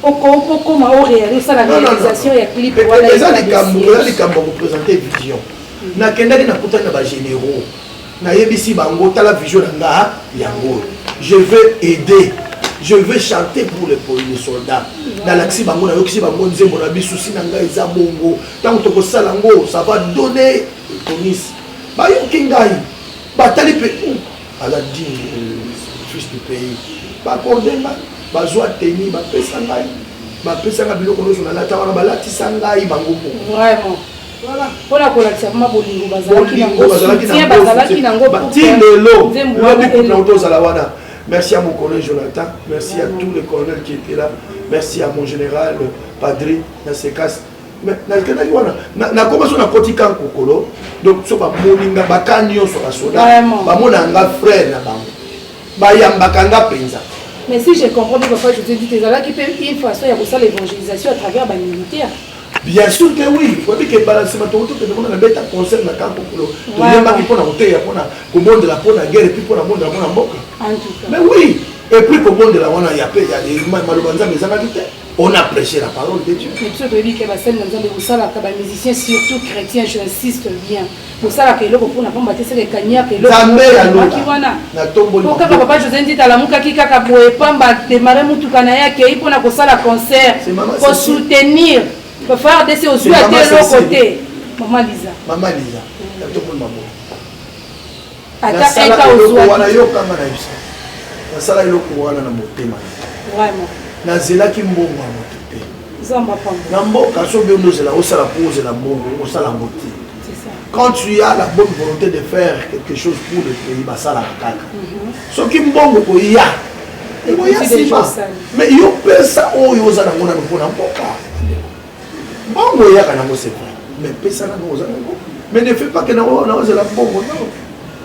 comment on réalise ça la réalisation ya clip voilà les cambo représenter vision na kendaki na kutani na ba généraux na yebisi bango tala vision nga yango je veux aider. Je veux chanter pour les soldats. Dans l'axi bango na yoksi bango nzembo na bisusi na ngai za bongo. Tant que to salango, ça va donner tonis. Ba yoki ngai. Ba tali pe ala dit fils du pays. Ba cordenga, ba joa teni, ba pesa ngai. Ba pesa nga biloko no na lata wana ba latisa ngai bango. Vraiment. Voilà. Pour la collection ma bolingo bazalaki nango. Tindelo. Nzembo na oto zalawana. Merci à mon colonel Jonathan, merci à tous les colonels qui étaient là, merci à mon général Padri, Nasekas. Mais na commencé na kotika kokolo, donc so ba moninga bakanyo so la soda, ba monanga frère na bango. Ba yambakanga penza. Mais si je comprends bien pourquoi je te dis que là qui peut une façon il y a ça l'évangélisation à travers les militaires. Bien sûr que oui, il faut que balance ma tour que on a bêta concert na campo pour le yamba qui pour na hotel pour na monde la pour la guerre et puis pour la monde la pour la mboka. Mais oui, et puis pour monde la on a yapé il y a des malobanza mais ça on a prêché la parole de Dieu. Mais tu te dis que la scène dans les musala ka ba musiciens surtout chrétiens, j'insiste bien. Musala que loko pour na bomba tese le kanya que loko. Qui wana. Na tomboli. Pour que papa José dit à la muka ki kaka boye pamba démarrer mutuka na yake ipo na kosala concert pour soutenir. Pour faire des choses à l'autre côté. Maman Lisa. Maman Lisa. Tout le monde maman. Ata eka ozwa. Wana yo kama na yusa. Na sala yo kuwana na motema. Vraiment. Na zela ki mbongo motepe. Zamba pamba. Na mboka so be ndo zela osala pose na mbongo, osala moti. C'est ça. Quand tu as la bonne volonté de faire quelque chose pour le pays, basala kaka. So ki mbongo ko ya. Mais yo pesa o yo za na ngona no pona mboka. Bongo ya kana mo c'est mais pesa na ngoza ngo mais ne fais pas que na oza la bongo non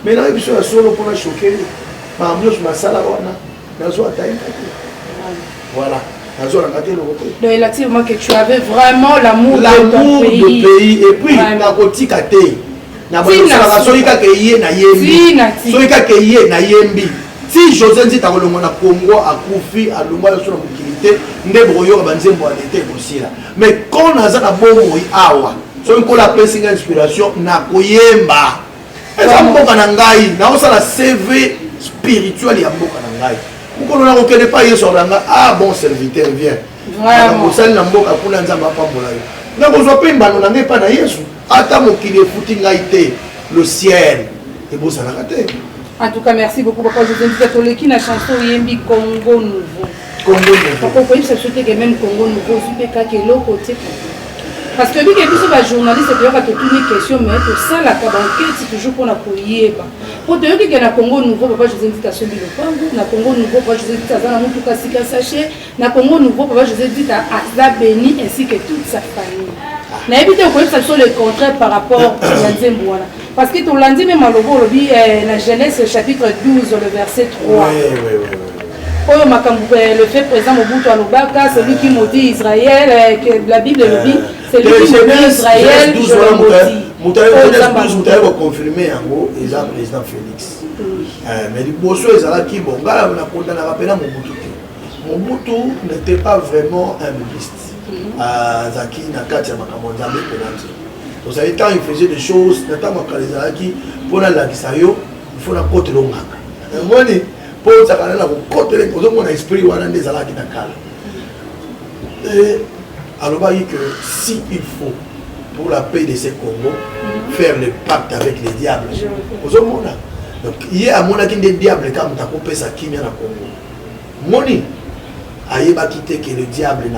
mais na biso ya solo pour la choquer ma ambiance masala wana na zo ataika voilà na zo la katé le côté donc effectivement que tu avais vraiment l'amour de ton pays et puis na kotika te na boyo sala soika ke yé na yembi soika ke yé na yembi si José Nzita kolongo na Congo akufi alongwa la solo mukilité ndebo yo ba nzembo alete kosila mais quand naza na bongo awa so ko la pesinga inspiration na koyemba eza mboka na ngai na osala CV spirituel ya mboka na ngai mukolo na kokene pa yeso langa ah bon serviteur viens vraiment osali na mboka kuna nzamba pambola yo na kozwa pe mbano na ngai pa na yesu ata mokili efuti ngai te le ciel ebosana te. En tout cas, merci beaucoup. Papa José Nzita qui na chanson Yembi Congo Nouveau. Congo Nouveau. Pourquoi vous pouvez s'ajouter que même Congo Nouveau, super kakelo côté. Parce que vu que vous êtes journaliste, vous avez toutes les questions, mais pour ça, la cabanquette, c'est toujours pour la couiller. Pour te dire que na Congo Nouveau, Papa José Nzita sur le Congo, na Congo Nouveau, Papa José Nzita dans la Moutuka Sika Saché, na Congo Nouveau, Papa José Nzita a béni ainsi que toute sa famille. Na évité que ça soit le contraire par rapport à Nzemboana. Parce que tout lundi, même à la Genèse chapitre 12, le verset 3. Le fait présent au bout de l'Obaka, celui qui maudit Israël, que la Bible le dit, c'est lui qui maudit Israël, je le maudis. Vous avez confirmé en gros, il y a le président Félix. Mais le bosso est là qui bon, là on a condamné à rappeler Mobutu n'était pas vraiment un bouddhiste. Zaki Nakati Makamonzambe Penanti. Donc ça quand il faisait des choses, notamment quand les Zaki, pour la Lakisayo, il faut la côte longue. Moi, pour ça quand la côte longue, pour mon esprit, on a des Zalaki Nakala. Et alors bah que si il faut pour la paix de ces Congo, faire le pacte avec les diables. Donc hier à mon avis des diables quand on a coupé sa kimia na Congo. Moni Ayeba quitter que le diable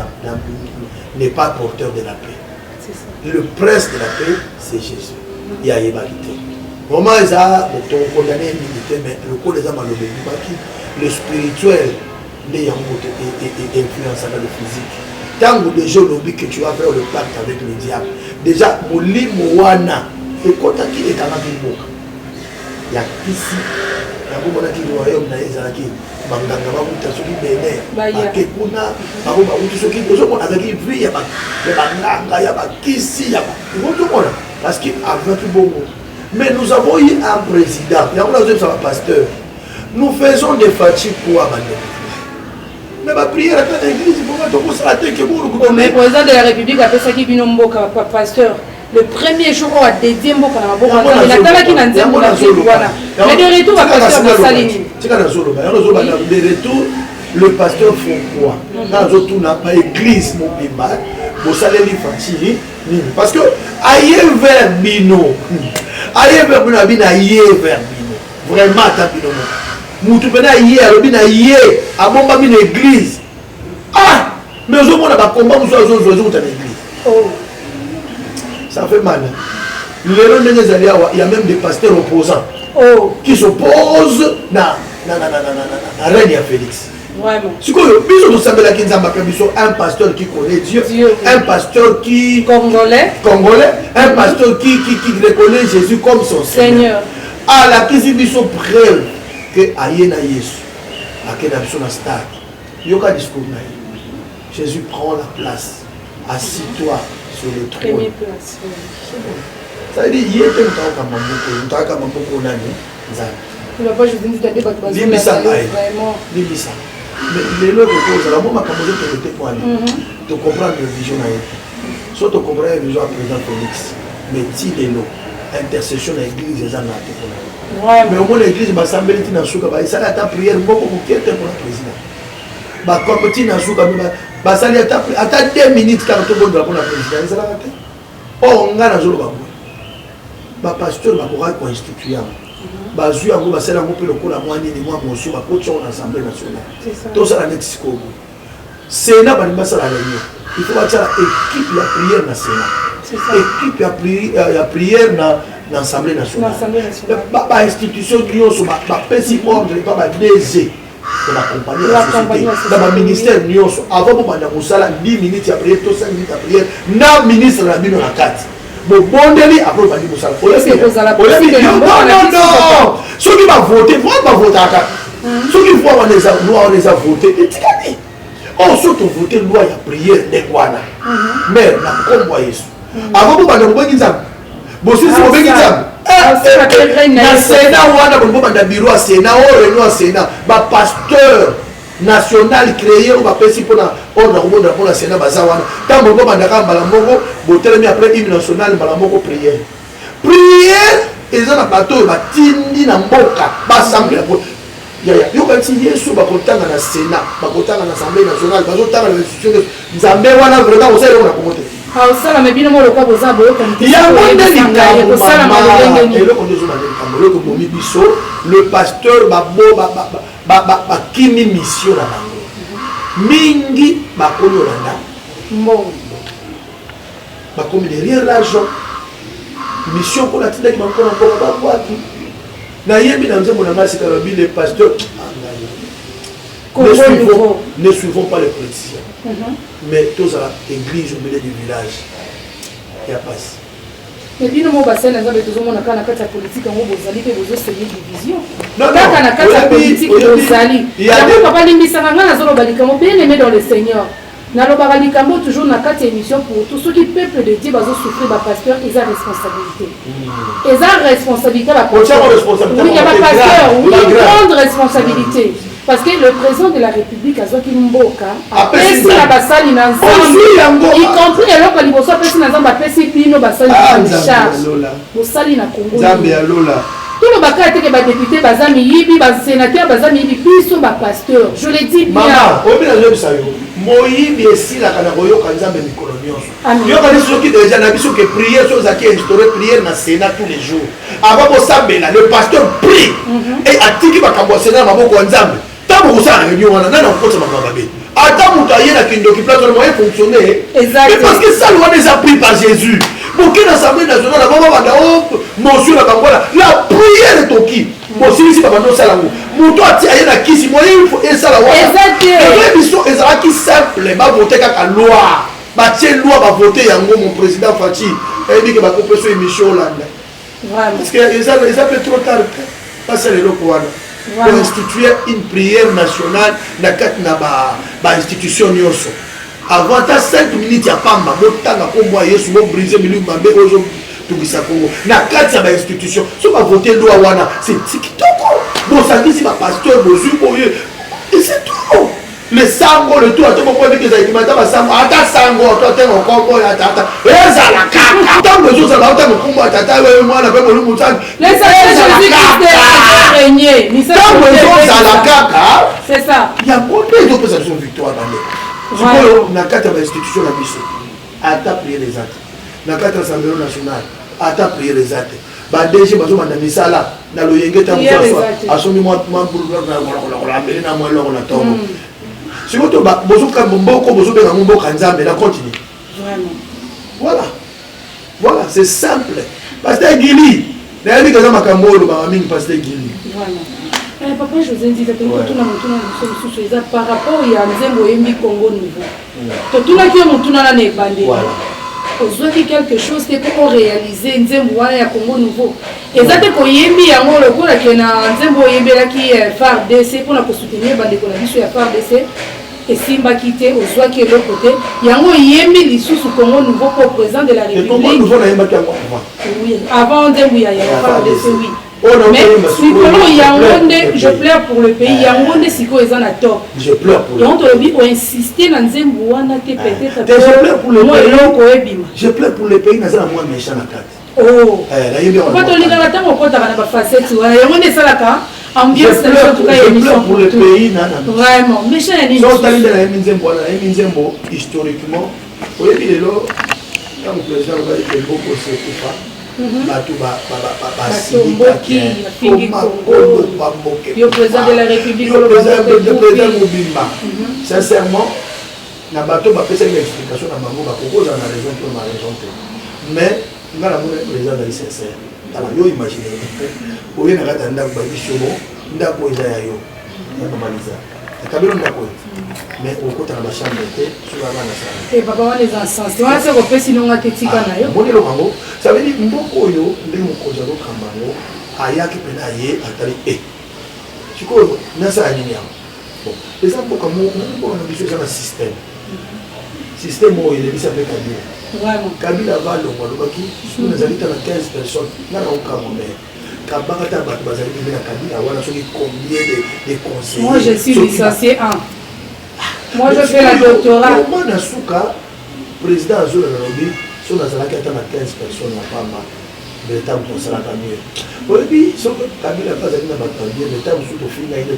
n'est pas porteur de la paix. C'est ça. Le prince de la paix, c'est Jésus. Et Ayeba quitter. Vraiment, ils ont condamné militaire, mais le coup des hommes le spirituel est influençable dans le physique. Tant que déjà l'oubli que tu vas faire le pacte avec le diable, déjà, Moli Moana, et quand tu es dans la vie, il y a ici, il y a beaucoup de royaume qui banganga bakuta soki bene bakekuna bango bakuti soki ozomona azalaki vi ya banganga ya bakisi ya ozomona parce que avec bongo. Mais nous avons eu un président, il y a un pasteur. Nous faisons des fatigues pour abandonner. Mais ma prière à l'église, mais le président de la République a fait ça qui vient au pasteur. Le premier jour, on a dédié Mboka na Mboka. Il a tala qui n'a pas de mais de retour, le pasteur de Salini. De retour, le pasteur font quoi? Dans tout n'a pas église, mon bimba. Vous savez les fatigues. Parce que aïe vers Bino. Aïe vers Bino, aïe vers Bino. Vraiment, t'as Bino. Moutou bena aïe, alobina aïe, à mon bami l'église. Ah! Mais au moins, on a pas combat, nous sommes aux autres à l'église. Ça fait mal. Il y a même des pasteurs opposants qui s'opposent à Règne à Félix. Vraiment. Un pasteur qui connaît Dieu, un pasteur qui Congolais, un pasteur qui reconnaît Jésus comme son Seigneur. À la question preuve que Ayena Yesu, à quel absolument stade, yoka discours Jésus prend la place, assis-toi sur le trône. Première place. Ça veut dire il était un temps comme nani. Il va pas juste dire d'aller battre vraiment. Libisa. Mais les lois que vous avez, moi ma camouflage pour aller. Tu comprends la vision à elle. Soit tu comprends la vision à président Félix. Mais si les lois, intercession à l'église, les gens n'ont mais au moins l'église va s'embellir dans le souka. Ça a ta prière beaucoup pour qui était pour le président. Bah comme tu n'as souka, bah ça lui a ta 2 minutes quand tu bon pour la présidence. Ça l'a raté. Oh on a la zolo babou. Bah pasteur va pouvoir constituer. Bah zu yango ba sala ngope lokola mwani ni mwa mosu ba kocha en assemblée nationale. Tout ça la Mexico. Sénat ba nimba sala réunion. Il faut bâtir équipe la prière na Sénat. Équipe ya prière na l'Assemblée nationale. Ba institution nyonso ba pesi ordre ba ba DG de la compagnie de la société. Dans le ministère nyonso avant bo banda musala 10 minutes après to 5 minutes après na ministre la bino na kati. Bon bondeli après ba di musala. Non. Ceux qui va voter, vont pas voter à quatre. Ceux qui voient on les a votés, etikani. On surtout voter loi ya prière de Guana. Mais na kombo yesu. Avant bo banda bo ngizam. Bosisi bo ngizam. Na Sénat wana bo banda bureau à Sénat, o réunion à Sénat, ba pasteur national créé ou ba pesi pona ordre ko pour la Sénat bazawana. Tant bo banda ka mbala moko, bo telemi après hymne national mbala moko prière. Prière et ça na bateau ba tindi na mboka ba assemblée ya yo quand Yesu ba kotanga na Sénat, ba kotanga na Assemblée nationale, ba kotanga na institution Nzambe wana vraiment osala ona komote. Ah osala me bino mo lokwa boza boyo comme ya monde ni kambo osala malenge ni le kondezo na kambo le ko momi biso le pasteur ba kimi mission na bango mingi ba koyo landa mbongo ba komi derrière l'argent mission pour la tindaki makona mboka ba kwaki na yebi na nzembo na masika lobi les pasteurs ne suivons pas les politiciens mais tous à l'église au milieu du village il y a pas mais bino mo basena nzabe tozomona kana kati ya politique ngo bozali pe bozo seye division kaka na kati ya politique bozali yango papa limbisaka nga nazolo balika mo bien aimé dans le Seigneur nalobaka likambo toujours na kati ya émission pour tout ceux qui peuple de Dieu bazo souffrir ba pasteur ils ont responsabilité oui il y a ba pasteur oui grande responsabilité parce que le président de la République azoki mboka apesi na basali na nzambe y compris eloko liboso apesi na nzambe apesi bino basali na charge bosali na Congo nzambe ya lola tout le baka était que ba député bazami yibi ba sénateur bazami yibi biso ba pasteur je le dis bien maman obi na zo bisayo moyibi esila kana koyoka nzambe mikolo nyonso yoka ni soki déjà na biso que prière so zaki instaurer prière na Sénat tous les jours avant ko sambela le pasteur prie et atiki ba kambo Sénat maboko nzambe tabo ko sa réunion wana nana ko tsama mababe Attends, mon taillé n'a qu'une qui place le moyen fonctionner. Exactement. Mais parce que ça, loi des appris par Jésus. Pour que l'Assemblée nationale, monsieur la prière est au qui. Bon, si ici, maintenant, ça la roue. Mon toit, tu as qui si moi, il faut et ça la roue. Exactement. Et ça qui simple, va voter qu'à la loi. Bah, tiens, loi va voter, mon président Fati. Il dit que va couper sur émission là. Parce que ça fait trop tard. Pas ça les locaux. Pour instituer une prière nationale dans la institution. Avant 5 minutes, il n'y a pas de moi, il faut briser le milieu de tout ça. Il y a 4 institutions. Si on va voter loi, c'est qui bon, ça dit si ma pasteur, et c'est tout. Le sango, le tout, à tout moment, que ça a été maintenant, sango, sango, toi, t'es mon combo, attends, et ça la caca. Tant que je sais pas, tant que combo, attends, moi, la même le mouton. Les Jésus-Christ régner. Tant que je sais la caca. C'est ça. Il y a combien d'autres personnes victoire dans les. On a 4 institutions à Bissau. À prier les actes. On a 4 assemblées nationales. À prier les actes. Bandéji, je vais me ça là. Dans le Yégué, tu as à son moment pour si vous avez voilà. Voilà, c'est simple. Pasteur Guili. Papa José dit que par rapport à Nzembo Yembi Congo Nouveau. Tout le monde est bandé. Aujourd'hui, quelque chose pour réaliser Nzembo ya Congo Nouveau. Et ça c'est que Yembi yango le ko la kena Nzembo Yembi la ki FARDC pour la soutenir bande ko la biso ya FARDC et Simba quitté au soit qui est l'autre côté. Yango Yembi lisusu Congo Nouveau pour président de la République. Congo Nouveau na yemba avant. Oui, avant Nzembo ya FARDC oui. Mais je pleure pour le pays. Yangonde Siko est en tort. Je pleure pour le pays. Et on te dit, on insiste dans Nzembo wana te peut-être. Je pleure pour le pays. Je pleure pour le pays. N'a pas moins méchant la carte. Oh. Quand on lit dans la table, on peut avoir la facette. Yangonde ça la carte. Ambiance en tout cas. Je pleure pour le pays. Vraiment. Méchant est donc dans Nzembo historiquement, vous voyez les lots. Quand le président va dire beaucoup c'est pas. Le président de la République, le président Mobimba. Sincèrement, na bateau va faire une explication à Mambo, va proposer la raison pour ma raison. Mais, nous avons le président de sincère. Alors, vous imaginez, vous voyez, nous avons un peu de choses, nous avons un peu de choses. Mais au côté de la chambre sur la main. Et papa, les encens, tu vois, c'est repris sinon on a été tika na yo. Ça veut dire que mboko yo ndenge mokozalo kambango ayaki pena ye atali sikoyo nasa nini yango. Bon, les mboka mo na biso ça na système. Système oyo il est bisa pe Kabila. Vraiment. Kabila va le walobaki, nous allons être 15 personnes. Na na okamone. Kabata ba bazali na Kabila wana soki combien de conseillers. Moi je suis licencié en moi je fais la doctorat. Comment Nasuka, président Azul Nairobi, si on a 15 personnes à Pama, le temps qu'on sera mieux. Oui, si on a Kabila pas à la bataille, le temps où on finit, le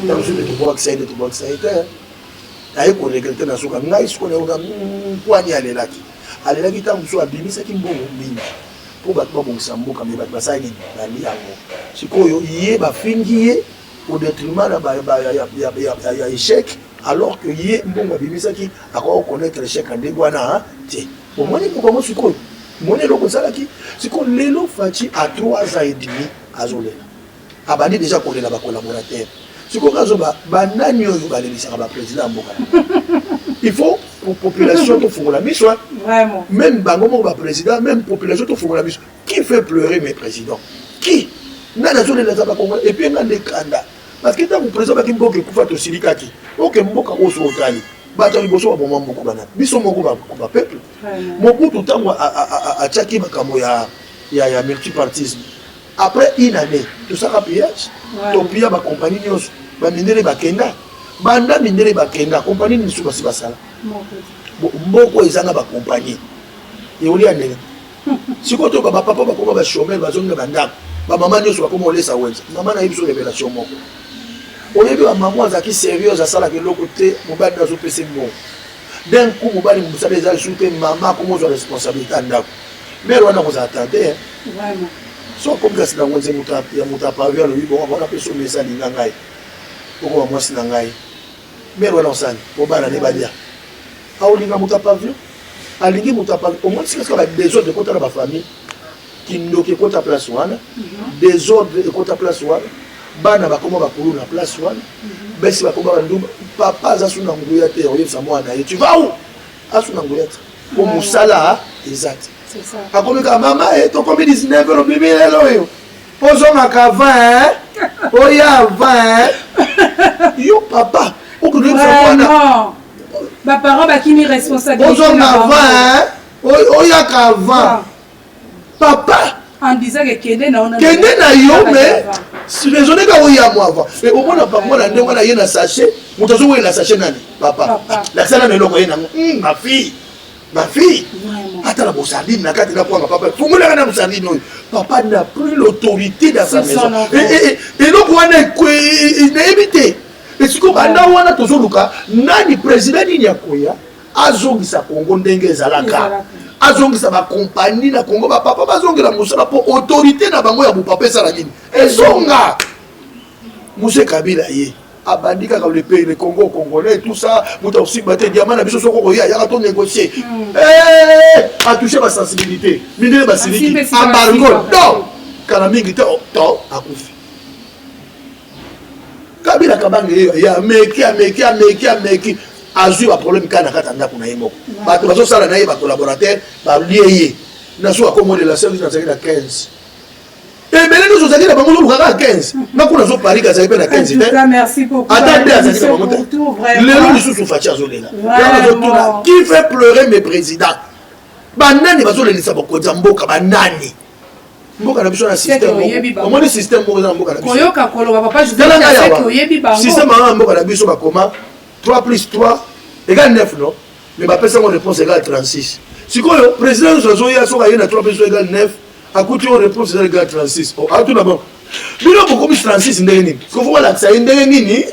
temps où on boit ça, on boit ça. Aïe pour les quelqu'un Nasuka, nice qu'on a un poignet à l'élaki. À l'élaki, tant qu'on soit bimi, c'est qu'il bon bimi. Pour battre bon sambo comme il va passer ni bali yango. Si quoi yé ba fingi au détriment là ya échec. Alors que yé bon babimisa qui a reconnaître l'échec en déguana tiens pour moi pourquoi moi suis quoi mon élo comme ça là qui c'est qu'on l'élo Fati à 3 ans et demi à Zolé abandi déjà qu'on est là bas collaborateur c'est qu'on a zoba banani yo ba les ba président mboka il faut pour population to fongola biso vraiment même bango mo ba président même population to fongola biso qui fait pleurer mes présidents qui nana Zolé la zaba kongo et puis ngande kanda. Parce que tant que le président qui mboka kufa to silikaki ok mboka oso otali bato liboso ba bomba mboko bana biso moko ba peuple mobutu tango a tchaki makambo ya multipartisme après une année tout ça pillage to pilla ba compagnie nyos ba mindele ba kenda banda mindele ba kenda compagnie ni suka si basala mboko ezanga ba compagnie et oli andele sikoto ba papa ba koma ba chômeur ba zonga banda ba maman nyos ba koma olesa wenza maman na biso révélation moko. On est à maman qui sérieuse à ça là que l'autre côté mobile dans PC bon d'un coup mobile vous savez déjà shooter maman comment je responsabilité en mais on a vous attendez vraiment soit comme ça dans on muta pas vers lui bon on a fait son message ngangai pourquoi moi c'est ngangai mère wana osani obana ne badia aolinga moto pavillon alingi moto pavillon au moins c'est que ba désordre de côté na ba famille kindoki kota place wana désordre de côté place wana bana bakoma bakulu na place wana besi bakoma bandumba papa azasuna nguya te oyebisa mwana ye tu vas où asuna nguya te ko musala exact c'est ça akomika mama et to komi 19 euros bibi lelo yo pozonga ka 20 oya 20 yo papa vraiment ba parents bakini responsabilité pozonga 20 oya ka 20 papa en disant que kende na yo mais si raisonner ka oya moi avant et au moins pas moi na ndenge na yena sachet mutazo wela sachet nani papa la sala na loko yena ma fille attends la bosardine na kati na kwa papa fungula na bosardine papa n'a plus l'autorité dans sa maison et donc on a évité et ce qu'on a wana tozoluka nani président ni yakoya azongisa Congo ndenge ezalaka azongisa ba compagnie na Congo ba papa bazongela musala po autorité na bango ya bupapa sala nini ezonga Monsieur Kabila ye abandika ka le pays le Congo congolais tout ça muta aussi baté diamant na biso soko ya ka to négocier a toucher ma sensibilité minele basiliki embargo non kana mingi te to akufi Kabila kabange ya meki azui ba problème kana kata ndako na yemo bato bazo sala na ye ba collaborateur ba lié na so akomode la service na 15 et mais nous sommes allés à 15 na kuna zo Paris ka na 15 merci beaucoup attendez à ça le nous sous facha zolela qui fait pleurer mes présidents banani bazo le lisa boko mboka banani mboka na biso na système comment le système mboka na mboka na biso koyoka koloba papa je dis que oyebi bango système na mboka na biso ba comment 3 plus 3 égale 9 non mais ba pesa mon réponse égale 36 si quoi le président nous a so na 3 plus 3 égale 9 à côté on réponse égale 36 oh tout d'abord bino beaucoup 36 ndenge nini ko faut la ça ndenge nini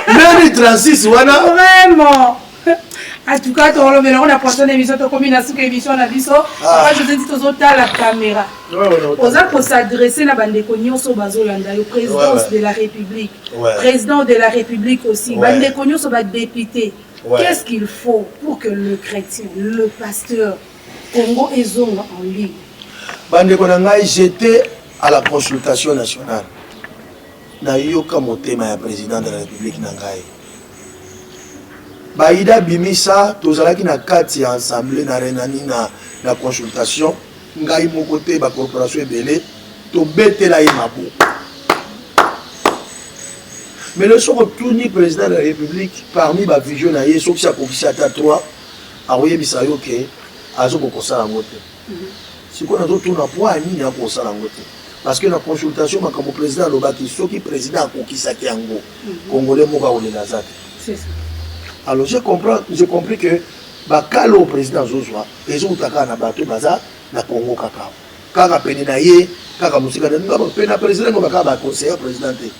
ndenge 36 wana vraiment en tout cas on a prochaine émission to combination émission na biso je te dis tozota la caméra oza pour s'adresser na bandeko nyonso bazolanda le président de la République président de la République aussi bandeko nyonso ba député qu'est-ce qu'il faut pour que le chrétien le pasteur Congo ezonga en ligne bandeko na ngai j'étais à la consultation nationale na yoka motema ya président de la République na ngai Baïda Bimisa, tozalaki na kati ya assemblée na renani na consultation, ngai mon côté ba corporation ebele, to betela ye mabo. Mais le soko tourni président de la République parmi ba vision na ye soki sa kokisa ta 3 aroye bisayo ke azo ko kosala ngote. Siko na zo tourna poa nini ya kosala ngote. Parce que la consultation makambo président lobaki soki président kokisa ki yango congolais moka olela zaki. C'est ça. Alors j'ai compris que bakalo président Zozwa ezotaka na bato baza na Congo kaka kaka peni na ye kaka musika na ngaba pena président ngo baka ba conseiller président te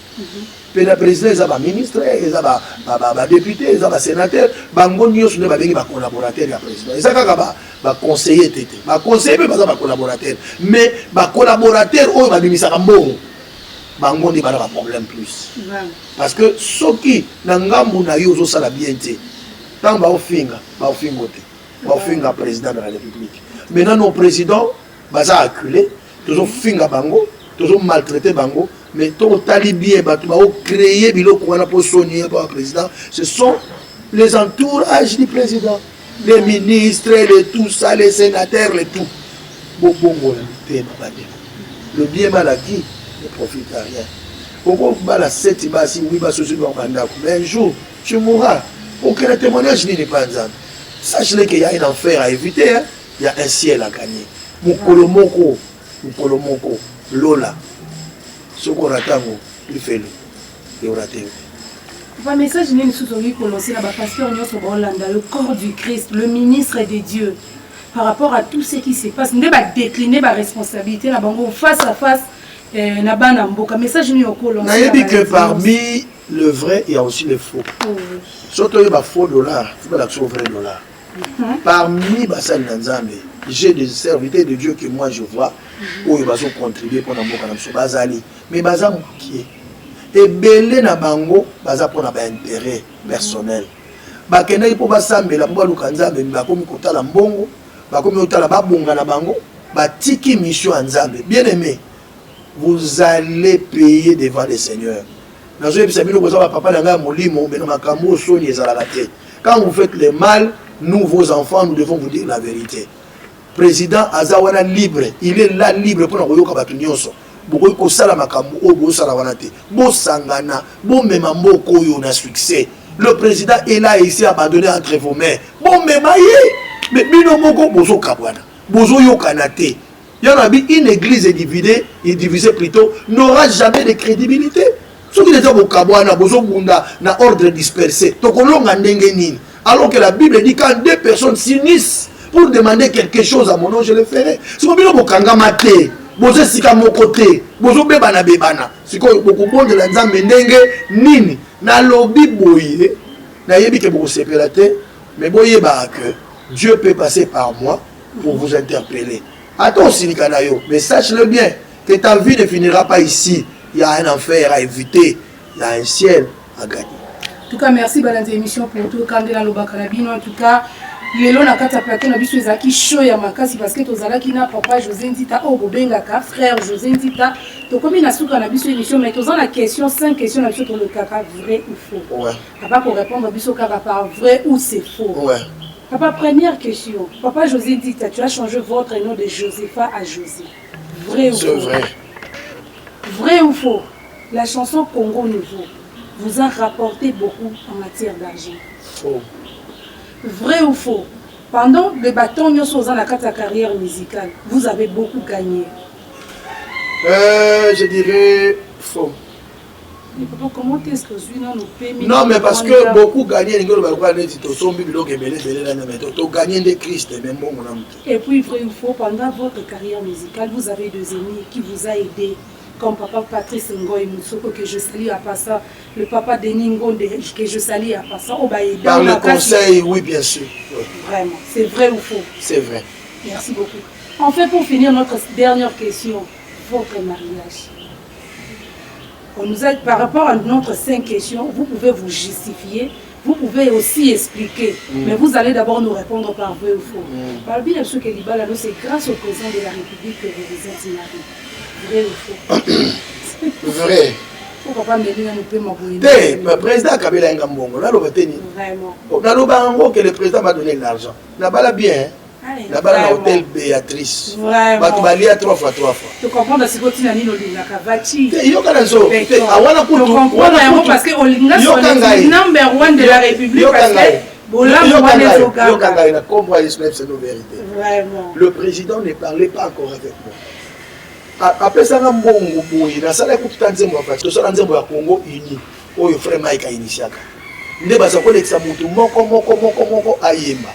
pena président za ba ministre za ba député za ba sénateur bango nyonso ne ba bengi ba collaborateur ya président eza kaka ba conseiller tete ba conseiller ba za ba collaborateur mais ba collaborateur oyo ba bimisaka mbongo bango ni bana ba problème plus parce que soki na ngambu na yo zo sala bien te tant ba ofinga te ba ofinga président de la République maintenant nos présidents baza acculé toujours finga bango toujours maltraité bango mais to tali bien ba to ba créer biloko wana pour soigner par président ce sont les entourages du président les ministres les tout ça les sénateurs les tout bongo te ba le bien mal acquis ne profite à rien. Pourquoi la 7 basi oui ba sosi ba bandako. Mais un jour tu mourras. Aucun témoignage n'est pas en sache qu'il y a un enfer à éviter, hein? Il y a un ciel à gagner. Mukolomoko Lola. Ce qu'on attend, il fait le. Il aura été. Un message n'est pas lancé là-bas parce qu'on est le corps du Christ, le ministre des dieux. Par rapport à tout ce qui se passe, on va décliner ma responsabilité là-bas face à face. Message dit que parmi le vrai, il y a aussi le faux. Surtout il y a faux dollars, il y a vrai dollar. Parmi j'ai des serviteurs de Dieu que moi je vois où ils vont contribuer pour la Bazali. Mais Bazam qui est ebele na bango baza pona ba intérêt personnel bakendaki mpo basambela mbo baluka nzambe bakomi kotala mbongo bakomi kotala babonga na bango batiki mission ya nzambe. Bien aimé, vous allez payer devant le Seigneur. Quand vous faites le mal, nous, vos enfants, nous devons vous dire la vérité. Président Azawana libre, il est là libre pour nous dire que nous sommes succès. Le président est là ici abandonné entre vos mains. Bon, mais une église est divisée plutôt, n'aura jamais de crédibilité. Ce qui est au ordre dispersé. Alors que la Bible dit quand deux personnes s'unissent pour demander quelque chose à mon nom, je le ferai. Si vous avez un bozo sika mokote bozo bebana bebana siko beaucoup de la nzambe ndenge nini na lobi boye na yebi ke boko sepelate mais boye ba que Dieu peut passer par moi pour vous interpeller. Attends sinikana yo, mais sache-le bien que ta vie ne finira pas ici. Il y a un enfer à éviter, il y a un ciel à gagner. En tout cas, merci pour cette émission pour tout Kandela Lobakalabino. En tout cas, lelo na kata plateau na biso ezaki show ya makasi parce que tozalaki na papa José Ndita o bobengaka frère José Ndita to komi na suka na biso émission mais tozana na question 5 questions na biso pour le kaka vrai ou faux. Ouais. Papa pour répondre biso kaka par vrai ou c'est faux. Ouais. Papa, première question. Papa José Ndita, tu as changé votre nom de Josepha à José. Vrai ou faux? C'est vrai. Vrai ou faux? La chanson Congo Nouveau vous a rapporté beaucoup en matière d'argent. Faux. Vrai ou faux? Pendant le bâton dans la carrière musicale, vous avez beaucoup gagné. Je dirais faux. Mais papa, comment est-ce que je dans nos pays? Non, mais parce que beaucoup gagné, et puis vrai ou faux, pendant votre carrière musicale, vous avez deux amis qui vous a aidé. Comme papa Patrice Ngoy Moussoko, que je salue à Passa, le papa Denis Ngonde, que je salue à Passa. Par le conseil, oui, bien sûr. Vraiment, c'est vrai ou faux? C'est vrai. Merci beaucoup. Enfin, pour finir notre dernière question, votre mariage. On nous a, par rapport à notre 5 questions, vous pouvez vous justifier, vous pouvez aussi expliquer, mais vous allez d'abord nous répondre par vrai ou faux. Par bien sûr que c'est grâce au président de la République que vous vous êtes mariés. Vrai ou faux? Vrai. Pourquoi pas mener un peu ma bouille? Le président Kabila Ngambongo, là, vraiment. Que le président m'a donné l'argent. N'a pas la bien. N'a pas l'hôtel Béatrice. Vraiment. Tu vas lire 3 fois. Tu comprends ce que tu as dit, Olinga Kavachi. Il y a un zo. Tu comprends parce que Olinga est le number 1 de la République. Le président ne parlait pas encore avec moi. Après ça, Mbongo Boy, dans la coupe Tanzembo, parce que ça, Tanzembo à Congo uni, où le frère Mike a initié. Il n'est pas ça, moko ayemba.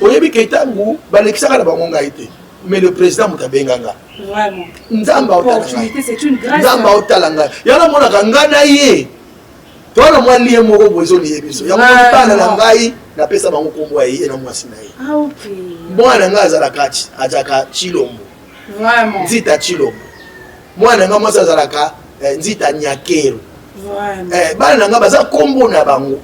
Oyebi Ketangu, Balexaka Bangonga été. Mais le président Mutabenganga. Vraiment. Nzamba opportunité, c'est une grâce. Nzamba Otalanga. Yana mona kangana ye. Toi na moi lié moko bozo lié biso. Ya mona pas na langai, na pesa bango kombo ye na mwasi na ye. Ah OK. Mwana nga azalakati, ajaka Chilombo. Vraiment. Nzita Chilombo. Mwana nga mwasi azalaka Nzita Nyakero. Vraiment. Bana nga baza kombo na bango.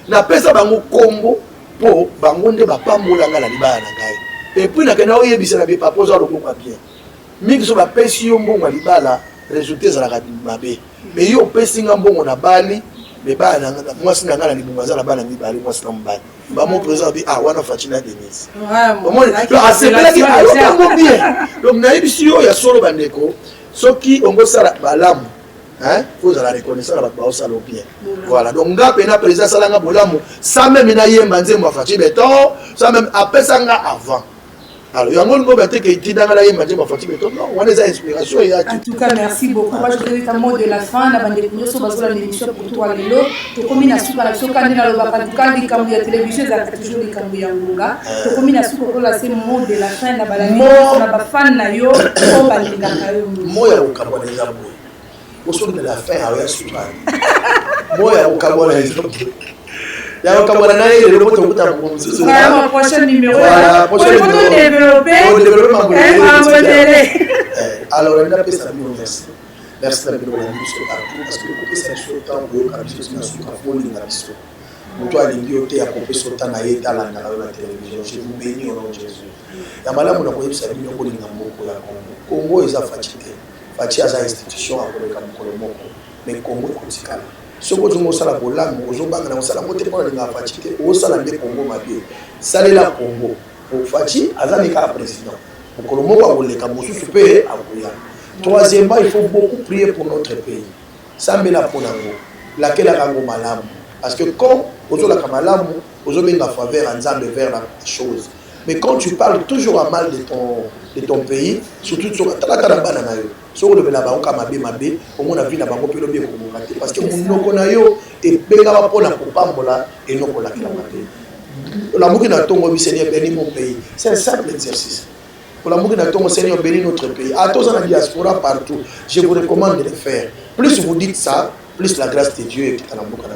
Na pesa bango kombo po bango nde bapambola nga na libala na ngai. Et puis nakena oyebisa na bepa poza loko kwa bien. Mingi so bapesi yo mbongo libala résultat ezalaka mabe. Mais yo pesi nga mbongo na bali me bana mwasi na nga na libunga za na bana mibali mwasi na mbali. Ba mon président bi wana Fatina Denise. Vraiment. Asepela ki ayo bien. Donc na yebisi yo ya solo bandeko soki ongo sala balamu. Hein? Faut la reconnaissance à la salon bien. Voilà. Donc, nga pena président salanga bolamu, ça même na yemba nzembo afati beton, ça même après ça nga avant. Alors, il y a un monde qui est dans la yemba nzembo afati beton. Non, on a des inspirations. En tout cas, merci beaucoup. Moi, je voudrais un mot de la fin. La bande de Kouyo, sur la émission pour toi, Lelo. Tu combines à soupe à la chocane dans le bas du camp, du camp de la télévision, ça fait toujours des camps de Yangonga. Tu combines à soupe pour la mot de la fin, la balade. La fan na yo, au balika kayo. Moi, il y a un camp de Yangonga. Au son de la fin, à la suite. Moi, il y a un cameroun. Il y a un cameroun et le mot de la prochaine numéro. Voilà, prochain numéro. On développe. Alors, on a fait ça, merci na bilo la biso partout parce que le côté c'est sur temps pour ka biso na suka foli na biso moto alingi ote ya kopé sur temps na yeta la na la télévision je vous bénis au nom de Jésus ya malamu na koyebisa bino ko linga mboko ya Congo eza fatigué fati aza institution akoleka mokolo moko mais Congo ekotikala soko zongo sala bolamu ozobanga na osala mote pona linga fatigué osala nde Congo mabie salela Congo o fati aza meka président mokolo moko akoleka mosusu pe akoya. Troisièmement, il faut beaucoup prier pour notre pays. Ça me l'a pour laquelle a malamu. Parce que quand on a la malamu, on a la faveur ensemble vers la chose. Mais quand tu parles toujours à mal de ton pays, surtout sur la banane, sur le belabaon kamabe mabe, au moins la vie n'a pas compris le bien parce que mon nokonayo et bela pour la popambola et non pour la clamate. La moukina tombe Seigneur béni mon pays. C'est un simple exercice. Pour la moukina tombe Seigneur béni notre pays. À tous en diaspora partout, je vous recommande de le faire. Plus vous dites ça, plus la grâce de Dieu est à la moukina.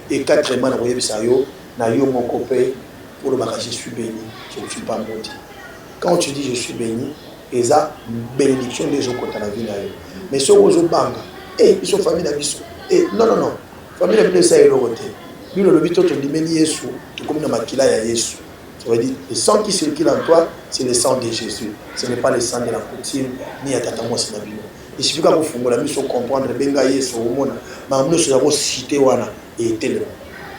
Et quatrièmement, vous voyez ça yo, na yo mon copain pour le mariage je suis béni, je ne suis pas maudit. Quand tu dis je suis béni, et ça bénédiction des gens contre la vie là. Mais sur aux banques, ils sont famille d'abisso. Non, famille d'abisso ça est le côté. Lui le lobito te dit mais Yesu, tu comme dans makila ya Yesu. Ça veut dire le sang qui circule en toi, c'est le sang de Jésus. Ce n'est pas le sang de la coutume ni à tata moi c'est la vie. Il suffit que vous fumez la mission comprendre benga Yesu au monde. Mais nous sommes cité wana et tellement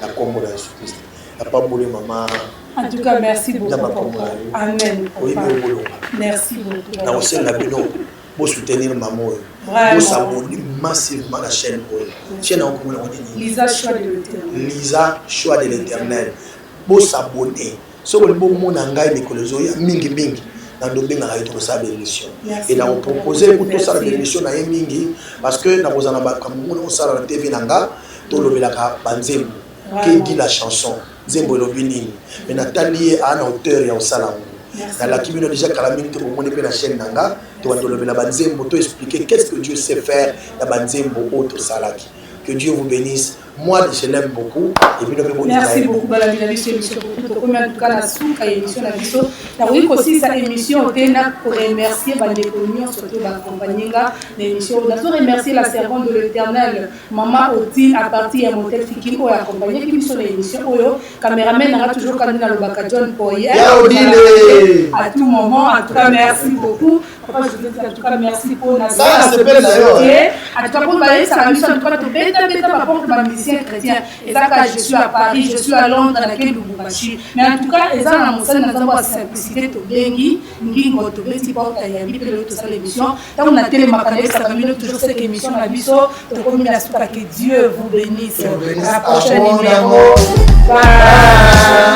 la combo de Jésus Christ. La pas boulé maman. En tout cas, merci beaucoup. Amen. Oui, merci beaucoup. Dans aussi la bénédiction, pour soutenir maman. Pour s'abonner massivement à la chaîne. Chaîne en commun. Lisa, choix de l'Éternel. Lisa, choix de l'Éternel. Pour s'abonner. Ce que le bon monde a gagné, que les oeufs, mingi mingi. Dans le bien à être ça l'émission. Et là on proposait pour tout ça l'émission à mingi parce que dans vos anabas comme on ça la TV nanga, tout le belaka banzembo. Qui dit la chanson Zembo Lobini mais Nathalie a un auteur et un salon dans la qui déjà calamité au monde de la chaîne nanga tu vas te lever la banzembo to expliquer qu'est-ce que Dieu sait faire la banzembo autre salaki que Dieu vous bénisse moi je l'aime beaucoup et puis merci beaucoup bala bila biso émission pour tout en tout cas la souka émission la biso na oui aussi sa émission tena pour remercier bande communion surtout d'accompagner l'émission on a remercier la servante de l'Éternel maman Odile à partir à Motel Fiki pour accompagner biso l'émission oyo caméraman a toujours candidat le Baka John Poyer à tout moment en tout cas merci beaucoup papa je veux dire en tout cas merci pour la ça c'est belle d'ailleurs en tout cas pour bailler sa mission en tout cas tout bêta par rapport à musicien chrétien et ça quand je suis à Paris je suis à Londres dans laquelle Lubumbashi mais en tout cas et ça dans mon sein dans la simplicité to bengi ngingo to beti porta ya bible to ça l'émission tant on a télé makanele ça va mieux toujours cette émission la biso to comme la souka que Dieu vous bénisse à la prochaine numéro bye.